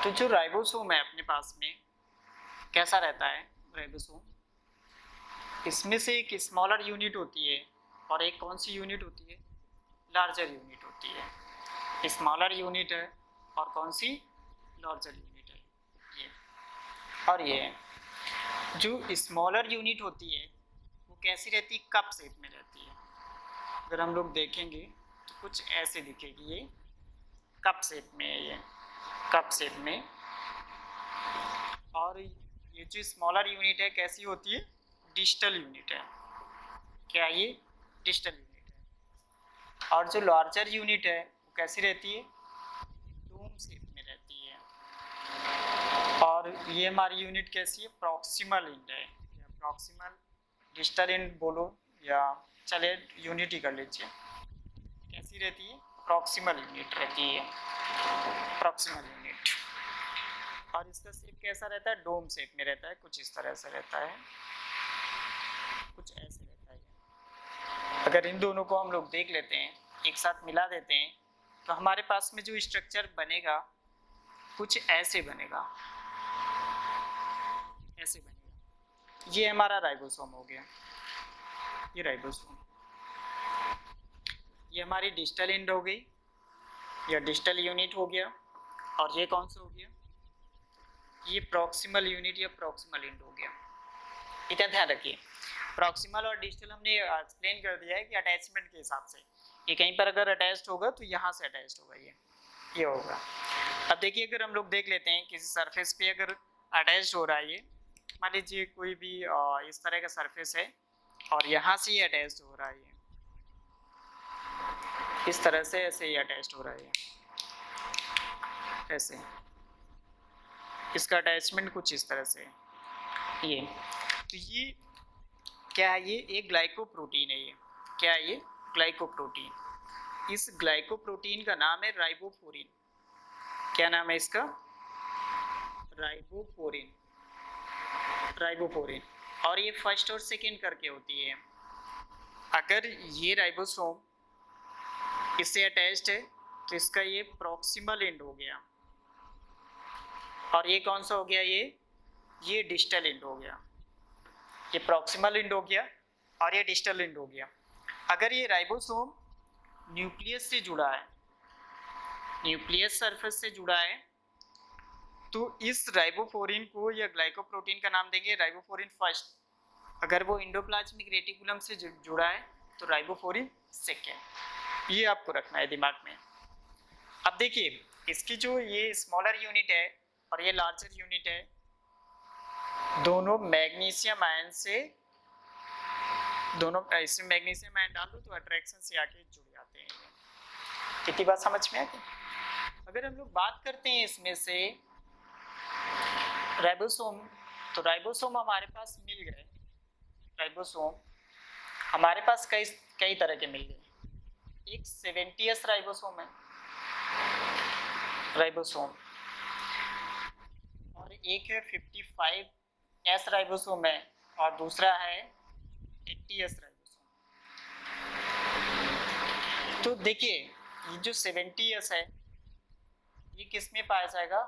तो जो राइबोसोम है अपने पास में कैसा रहता है राइबोसोम, इसमें से एक स्मॉलर यूनिट होती है और एक कौन सी यूनिट होती है, लार्जर यूनिट होती है। स्मॉलर यूनिट है और कौन सी, लार्जर यूनिट है ये। और ये जो स्मॉलर यूनिट होती है वो कैसी रहती है, कप शेप में रहती है। अगर हम लोग देखेंगे तो कुछ ऐसे दिखेगी, ये कप शेप में है, ये कप शेप में। और ये जो स्मॉलर यूनिट है कैसी होती है, डिस्टल यूनिट है। क्या ये डिस्टल यूनिट है। और जो लार्जर यूनिट है वो कैसी रहती है, डोम शेप में रहती है। और ये हमारी यूनिट कैसी है, प्रॉक्सिमल एंड है, या प्रॉक्सिमल डिस्टल एंड बोलो, या चले यूनिट ही कर लीजिए। कैसी रहती है, प्रॉक्सिमल यूनिट रहती है, प्रॉक्सिमल यूनिट। और इसका शेप कैसा रहता है, डोम शेप में रहता है, कुछ इस तरह से रहता है, कुछ ऐसे रहता है। अगर इन दोनों को हम लोग देख लेते हैं, एक साथ मिला देते हैं, तो हमारे पास में जो स्ट्रक्चर बनेगा कुछ ऐसे बनेगा, ऐसे बनेगा। ये हमारा राइबोसोम हो गया, ये राइबोसोम। ये हमारी डिस्टल एंड हो गई या डिस्टल यूनिट हो गया। और ये कौन सा हो गया, ये प्रॉक्सिमल यूनिट या प्रॉक्सिमल एंड हो गया। इतना ध्यान रखिए, प्रॉक्सिमल और डिस्टल हमने एक्सप्लेन कर दिया है कि अटैचमेंट के हिसाब से, ये कहीं पर अगर अटैच्ड होगा तो यहाँ से अटैच्ड होगा, ये होगा। अब देखिए अगर हम लोग देख लेते हैं किसी सरफेस पे अगर अटैच्ड हो रहा है, ये मान लीजिए कोई भी इस तरह का सरफेस है और यहाँ से ये अटैच्ड हो रहा है, ये इस तरह से ऐसे ही अटैच्ड हो रहा है, ऐसे। इसका अटैचमेंट कुछ इस तरह से ये। तो ये क्या है, ये एक ग्लाइकोप्रोटीन है। ये क्या है, ये ग्लाइकोप्रोटीन। इस ग्लाइकोप्रोटीन का नाम है राइबोफोरिन। क्या नाम है इसका, राइबोफोरिन, राइबोफोरिन। और ये फर्स्ट और सेकेंड करके होती है। अगर ये राइबोसोम इससे अटैच्ड है तो इसका ये प्रॉक्सिमल एंड हो गया, और ये कौन सा हो गया, ये डिस्टल एंड हो गया। ये प्रॉक्सिमल एंड हो गया और ये डिस्टल एंड हो गया। अगर ये राइबोसोम न्यूक्लियस से जुड़ा है, न्यूक्लियस सरफेस से जुड़ा है, तो इस राइबोफोरिन को या ग्लाइकोप्रोटीन का नाम देंगे राइबोफोरिन फर्स्ट। अगर वो एंडोप्लाज्मिक रेटिकुलम से जुड़ा है तो राइबोफोरिन सेकेंड। ये आपको रखना है दिमाग में। अब देखिए इसकी जो ये स्मॉलर यूनिट है और ये लार्जर यूनिट है, दोनों मैग्नीशियम आयन से, दोनों इसमें मैग्नीशियम आयन डाल दो तो अट्रैक्शन से आके जुड़ जाते हैं। कितनी बात समझ में आ गई। अगर हम लोग बात करते हैं इसमें से राइबोसोम, तो राइबोसोम हमारे पास मिल गए। राइबोसोम हमारे पास कई तरह के मिल गए। एक 70s राइबोसोम है, राइबोसोम, और एक है 55S राइबोसोम है, और दूसरा है 80S राइबोसोम। तो देखिए ये जो 70S है ये किस में पाया जाएगा,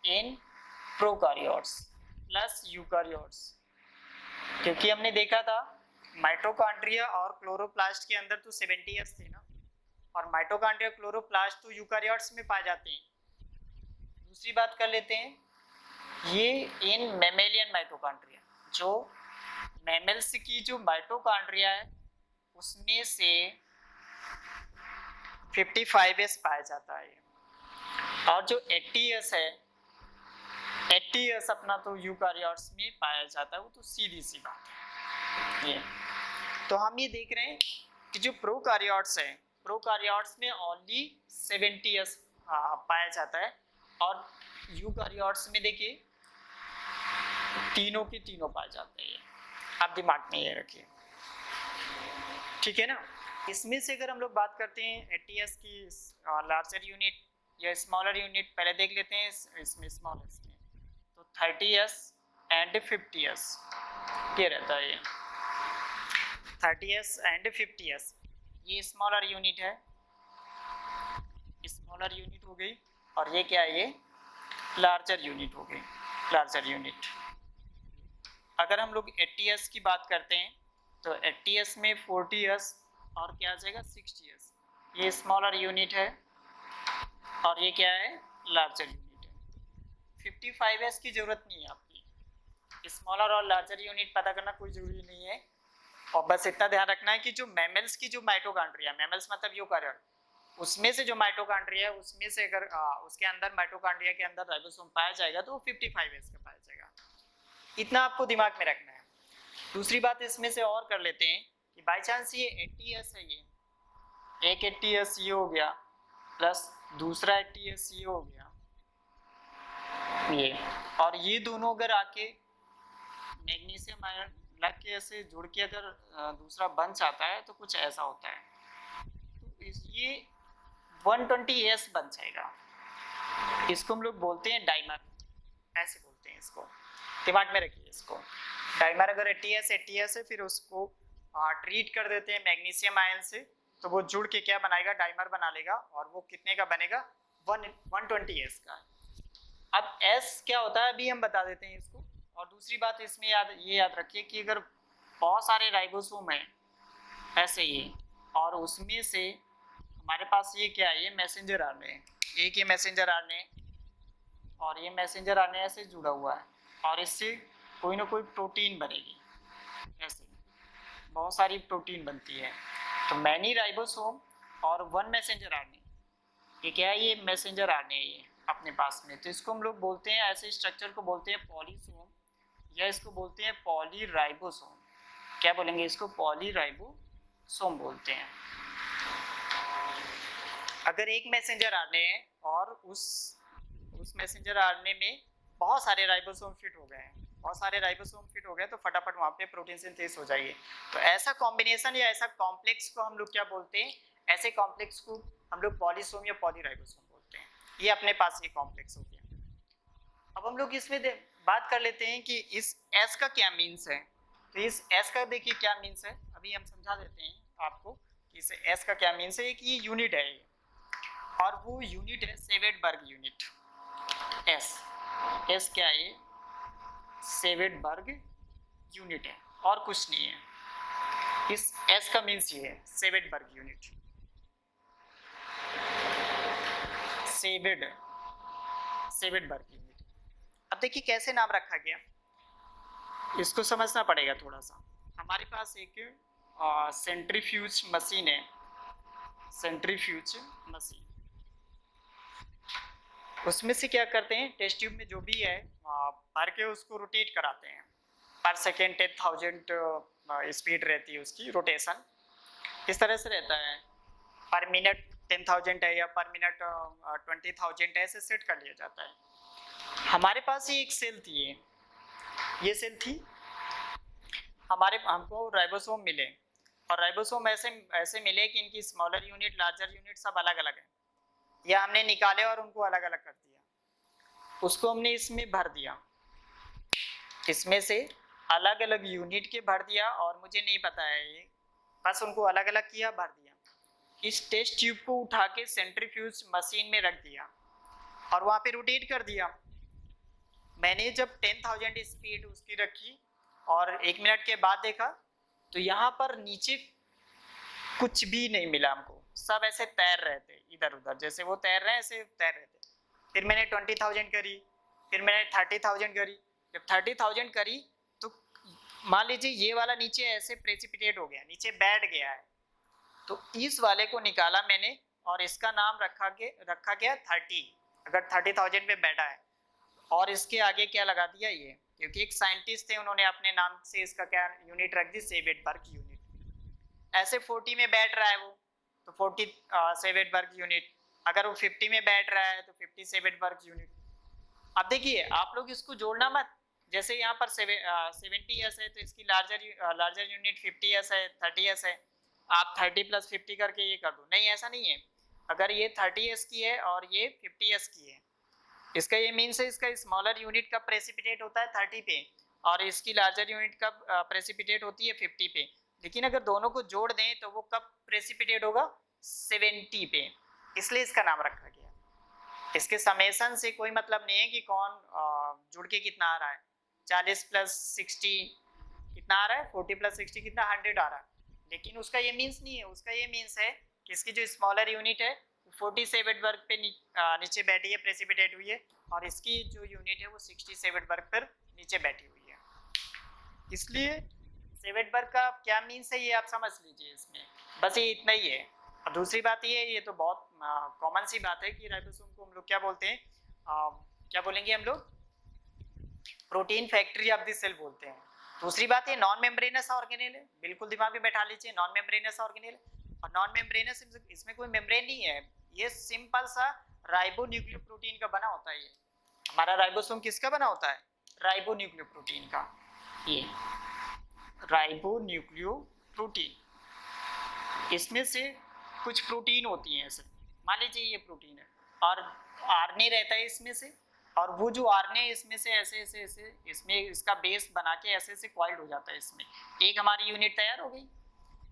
इन प्रोकारियोट्स प्लस यूकारियोट्स। क्योंकि हमने देखा था माइटोकॉन्ड्रिया और क्लोरोप्लास्ट के अंदर तो 70S थे ना, और माइटोकॉन्ड्रिया क्लोरोप्लास्ट तो यूकारियोट्स में पाए जाते हैं। दूसरी बात कर लेते हैं, ये इन मैमेलियन माइटोकॉन्ड्रिया, जो मैमल्स की जो माइटोकॉन्ड्रिया है उसमें से 55S पाया जाता है। और जो 80S है, 80S अपना तो यूकारियोट्स में पाया जाता है, वो तो सीधी सी बात है ये। तो हम ये देख रहे हैं कि जो प्रोकारियोट्स है, प्रोकारियोट्स में ओनली 70S पाया जाता है, और यूकारियोट्स में देखिए तीनों के तीनों पाए जाते हैं। आप दिमाग में ये रखिए, ठीक है ना। इसमें से अगर हम लोग बात करते हैं एटीएस की लार्जर यूनिट या स्मॉलर यूनिट, पहले देख लेते हैं इसमें स्मॉलेस्ट में, तो 30s एंड 50s ये रहता है। ये 30s एंड 50s ये स्मॉलर यूनिट है, स्मॉलर यूनिट हो गई, और ये क्या है, ये लार्जर यूनिट हो गई, लार्जर यूनिट। अगर हम लोग एटीएस की बात करते हैं तो एटीएस में 40s और क्या आ जाएगा 60s, ये स्मॉलर यूनिट है और ये क्या है लार्जर यूनिट है। 55s की जरूरत नहीं है आपकी, स्मॉलर और लार्जर यूनिट पता करना कोई जरूरी नहीं है, और बस इतना ध्यान रखना है कि जो मैमल्स की जो माइटोकॉन्ड्रिया, मैमल्स मतलब यूकारियोट, उसमें से जो माइटोकॉन्ड्रिया है उसमें से अगर उसके अंदर माइटोकॉन्ड्रिया के अंदर राइबोसोम पाया जाएगा तो वो 55s का पाया जाएगा, इतना आपको दिमाग में रखना है। दूसरी बात इसमें से और कर लेते हैं कि बाई चांस ये 80s है, ये एक 80s ये हो गया प्लस दूसरा 80s ये हो गया ये, और ये दोनों अगर आके मैग्नीशियम आयन लग के ऐसे जुड़ के अगर दूसरा बन जाता है तो कुछ ऐसा होता है, तो ये 120s बन जाएगा, इसको हम लोग बोलते हैं डाइमर, ऐसे बोलते हैं इसको, दिमाग में रखिए इसको। डाइमर अगर 80s है फिर उसको ट्रीट कर देते हैं मैग्नीशियम आयन से, तो वो जुड़ के क्या बनाएगा डाइमर बना लेगा, और वो कितने का बनेगा 120s का। अब S क्या होता है अभी हम बता देते हैं इसको। और दूसरी बात इसमें याद रखिए कि अगर बहुत सारे राइबोसोम हैं ऐसे ही, और उसमें से हमारे पास ये क्या है, ये मैसेंजर आरएनए है, एक ये मैसेंजर आरएनए और ये मैसेंजर आरएनए ऐसे जुड़ा हुआ है, और इससे कोई ना कोई प्रोटीन बनेगी, ऐसे बहुत सारी प्रोटीन बनती है। तो मैनी राइबोसोम और वन मैसेंजर आरएनए, ये क्या है, ये मैसेंजर आरएनए है ये अपने पास में, तो इसको हम लोग बोलते हैं, ऐसे स्ट्रक्चर को बोलते हैं पॉलीसोम, या इसको बोलते हैं पॉलीराइबोसोम। क्या बोलेंगे इसको, पॉलीराइबोसोम बोलते हैं। अगर एक मैसेंजर आरएनए है और उस मैसेंजर आरएनए में बहुत सारे राइबोसोम फिट हो गए हैं, बहुत सारे राइबोसोम फिट हो गए, तो फटाफट वहाँ पे प्रोटीन सिंथेसिस हो जाएगी। तो ऐसा कॉम्बिनेशन या ऐसा कॉम्प्लेक्स को हम लोग क्या बोलते हैं, ऐसे कॉम्प्लेक्स को हम लोग पॉलीसोम या पॉलीराइबोसोम बोलते हैं। ये अपने पास ये कॉम्प्लेक्स हो गया। अब हम लोग इसमें बात कर लेते हैं कि इस S का क्या मीन्स है। तो इस S का देखिए क्या मीन्स है, अभी हम समझा देते हैं आपको कि इस S का क्या मीन्स है। एक ये यूनिट है ये, और वो यूनिट है सेवेडबर्ग यूनिट। S क्या है, ये सेवेडबर्ग यूनिट है और कुछ नहीं है। इस S का मीन्स ये है सेवेडबर्ग यूनिट, सेवेडबर्ग यूनिट। अब देखिए कैसे नाम रखा गया, इसको समझना पड़ेगा थोड़ा सा। हमारे पास एक सेंट्रीफ्यूज मशीन है, सेंट्रीफ्यूज मशीन, उसमें से क्या करते हैं, टेस्ट ट्यूब में जो भी है भर के उसको रोटेट कराते हैं, पर सेकेंड 10,000 स्पीड रहती है उसकी रोटेशन, इस तरह से रहता है। पर मिनट 10,000 है या पर मिनट 20,000 है, ऐसे सेट कर लिया जाता है। हमारे पास ये एक सेल थी, ये सेल थी, हमको राइबोसोम मिले, और राइबोसोम ऐसे मिले कि इनकी स्मॉलर यूनिट लार्जर यूनिट सब अलग अलग है, या हमने निकाले और उनको अलग अलग कर दिया, उसको हमने इसमें भर दिया, इसमें से अलग अलग यूनिट के भर दिया, और मुझे नहीं पता है ये, बस उनको अलग अलग किया, भर दिया। इस टेस्ट ट्यूब को उठा के सेंट्रीफ्यूज मशीन में रख दिया और वहाँ पे रोटेट कर दिया। मैंने जब 10,000 स्पीड उसकी रखी और 1 मिनट के बाद देखा तो यहाँ पर नीचे कुछ भी नहीं मिला हमको, सब ऐसे तैर रहे थे इधर उधर, जैसे वो तैर रहे हैं ऐसे तैर रहे थे। फिर मैंने 20,000 करी, फिर मैंने 30,000 करी। जब 30,000 करी तो मान लीजिए ये वाला नीचे ऐसे प्रेसिपिटेट हो गया, नीचे बैठ गया है, तो इस वाले को निकाला मैंने और इसका नाम रखा गया 30, अगर 30,000 पे बैठा है, और इसके आगे क्या लगा दिया ये, क्योंकि एक साइंटिस्ट थे उन्होंने अपने नाम से इसका क्या यूनिट रख दी, सेवेडबर्ग यूनिट। ऐसे 40 में बैठ रहा है वो तो 40 सेवेडबर्ग यूनिट, अगर वो 50 में बैठ रहा है तो 50 सेवेडबर्ग यूनिट। अब देखिए आप लोग इसको जोड़ना मत, जैसे यहाँ पर 70s है तो इसकी लार्जर यूनिट 50s है, 30s है, आप 30 + 50 करके ये कर दो, नहीं ऐसा नहीं है। अगर ये 30s की है और ये 50s की है, इसका ये मीन्स है इसका स्मॉलर यूनिट कब प्रेसिपिटेट होता है 30 पे और इसकी लार्जर यूनिट कब प्रेसिपिटेट होती है 50 पे। लेकिन अगर दोनों को जोड़ दें तो वो कब प्रेसिपिटेट होगा 70 पे, इसलिए इसका नाम रखा गया। इसके समेशन से कोई मतलब नहीं है कि कौन जुड़ के कितना आ रहा है। 40 + 60 कितना आ रहा है, 40 + 60 कितना 100 आ रहा है, लेकिन उसका ये मीन्स नहीं है। उसका ये मीन्स है कि इसकी जो स्मॉलर यूनिट है 47 वर्ग पे नीचे बैठी है, प्रेसिपिटेट हुई है, और इसकी जो यूनिट है वो 67 वर्ग पर नीचे बैठी हुई है। इसलिए 7 वर्ग का क्या मीन्स है ये आप समझ लीजिए इसमें, बस ये इतना ही है। और दूसरी बात ये तो बहुत कॉमन सी बात है कि राइबोसोम को हम लोग क्या बोलते हैं, क्या बोलेंगे हम लोग, protein factory of the cell बोलते हैं। दूसरी बात ये नॉन मेम्ब्रेनस ऑर्गेनेल है, बिल्कुल दिमाग में बैठा लीजिए, नॉन मेम्ब्रेनस ऑर्गेनेल। और नॉन मेम्ब्रेनस इसमें कोई मेम्ब्रेन नहीं है, ये सिंपल सा राइबोन्यूक्लियोप्रोटीन का बना होता है। ये हमारा राइबोसोम किसका बना होता है, राइबोन्यूक्लियोप्रोटीन का। ये राइबोन्यूक्लियोप्रोटीन, इसमें से कुछ प्रोटीन होती हैं ऐसे, मान लीजिए ये प्रोटीन है और आरएनए रहता है इसमें से, और वो जो आरएनए इसमें से ऐसे ऐसे ऐसे इसमें इसका बेस बना के ऐसे ऐसे कॉइल्ड हो जाता है। इसमें एक हमारी यूनिट तैयार हो गई,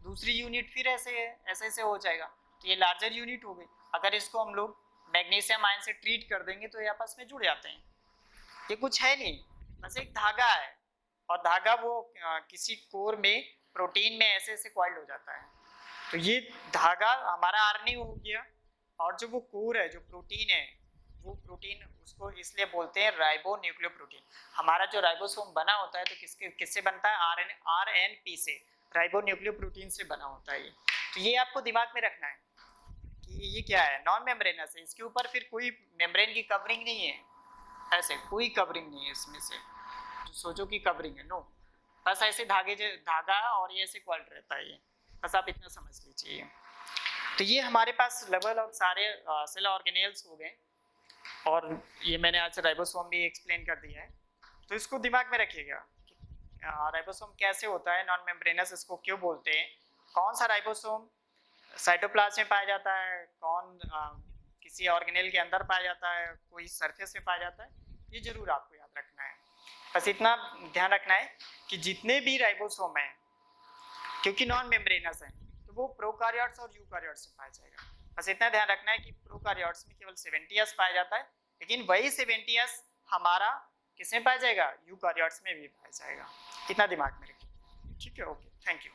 दूसरी यूनिट फिर ऐसे ऐसे ऐसे हो जाएगा, तो ये लार्जर यूनिट हो गई। अगर इसको हम लोग मैग्नीशियम आयन से ट्रीट कर देंगे तो ये आपस में जुड़ जाते हैं। ये कुछ है नहीं, बस एक धागा है, और धागा वो किसी कोर में प्रोटीन में ऐसे ऐसे कॉइल्ड हो जाता है। तो ये धागा हमारा आरएनए हो गया, और जो वो कोर है जो प्रोटीन है वो प्रोटीन उसको इसलिए बोलते हैं राइबोन्यूक्लियोप्रोटीन। हमारा जो राइबोसोम बना होता है तो किससे बनता है, आरएनपी से, राइबोन्यूक्लियोप्रोटीन से बना होता है ये। तो ये आपको दिमाग में रखना है कि ये क्या है, नॉन मेम्ब्रेनस है, इसके ऊपर फिर कोई मेम्ब्रेन की कवरिंग नहीं है, ऐसे कोई कवरिंग नहीं है इसमें से जो सोचो कि कवरिंग है, नो, बस ऐसे धागा और ये ऐसे क्वाल्ट रहता है ये, बस आप इतना समझ लीजिए। तो ये हमारे पास लेवल और सारे सेल ऑर्गेनेल्स हो गए, और ये मैंने आज राइबोसोम भी एक्सप्लेन कर दिया है। तो इसको दिमाग में रखिएगा कि राइबोसोम कैसे होता है, नॉन मेम्ब्रेनस इसको क्यों बोलते हैं, कौन सा राइबोसोम साइटोप्लाज्म में पाया जाता है, कौन किसी ऑर्गेनेल के अंदर पाया जाता है, कोई सरफेस में पाया जाता है, ये जरूर आपको याद रखना है। बस इतना ध्यान रखना है कि जितने भी राइबोसोम हैं, क्योंकि नॉन मेम्ब्रेनस है तो वो प्रोकार्योट्स और यूकार्योट्स में पाया जाएगा। बस इतना ध्यान रखना है कि प्रोकार्योट्स में केवल 70s पाया जाता है, लेकिन वही 70s हमारा किसमें पाया जाएगा, यूकार्योट्स में भी पाया जाएगा। इतना दिमाग में रखिए, ठीक है, ओके, थैंक यू।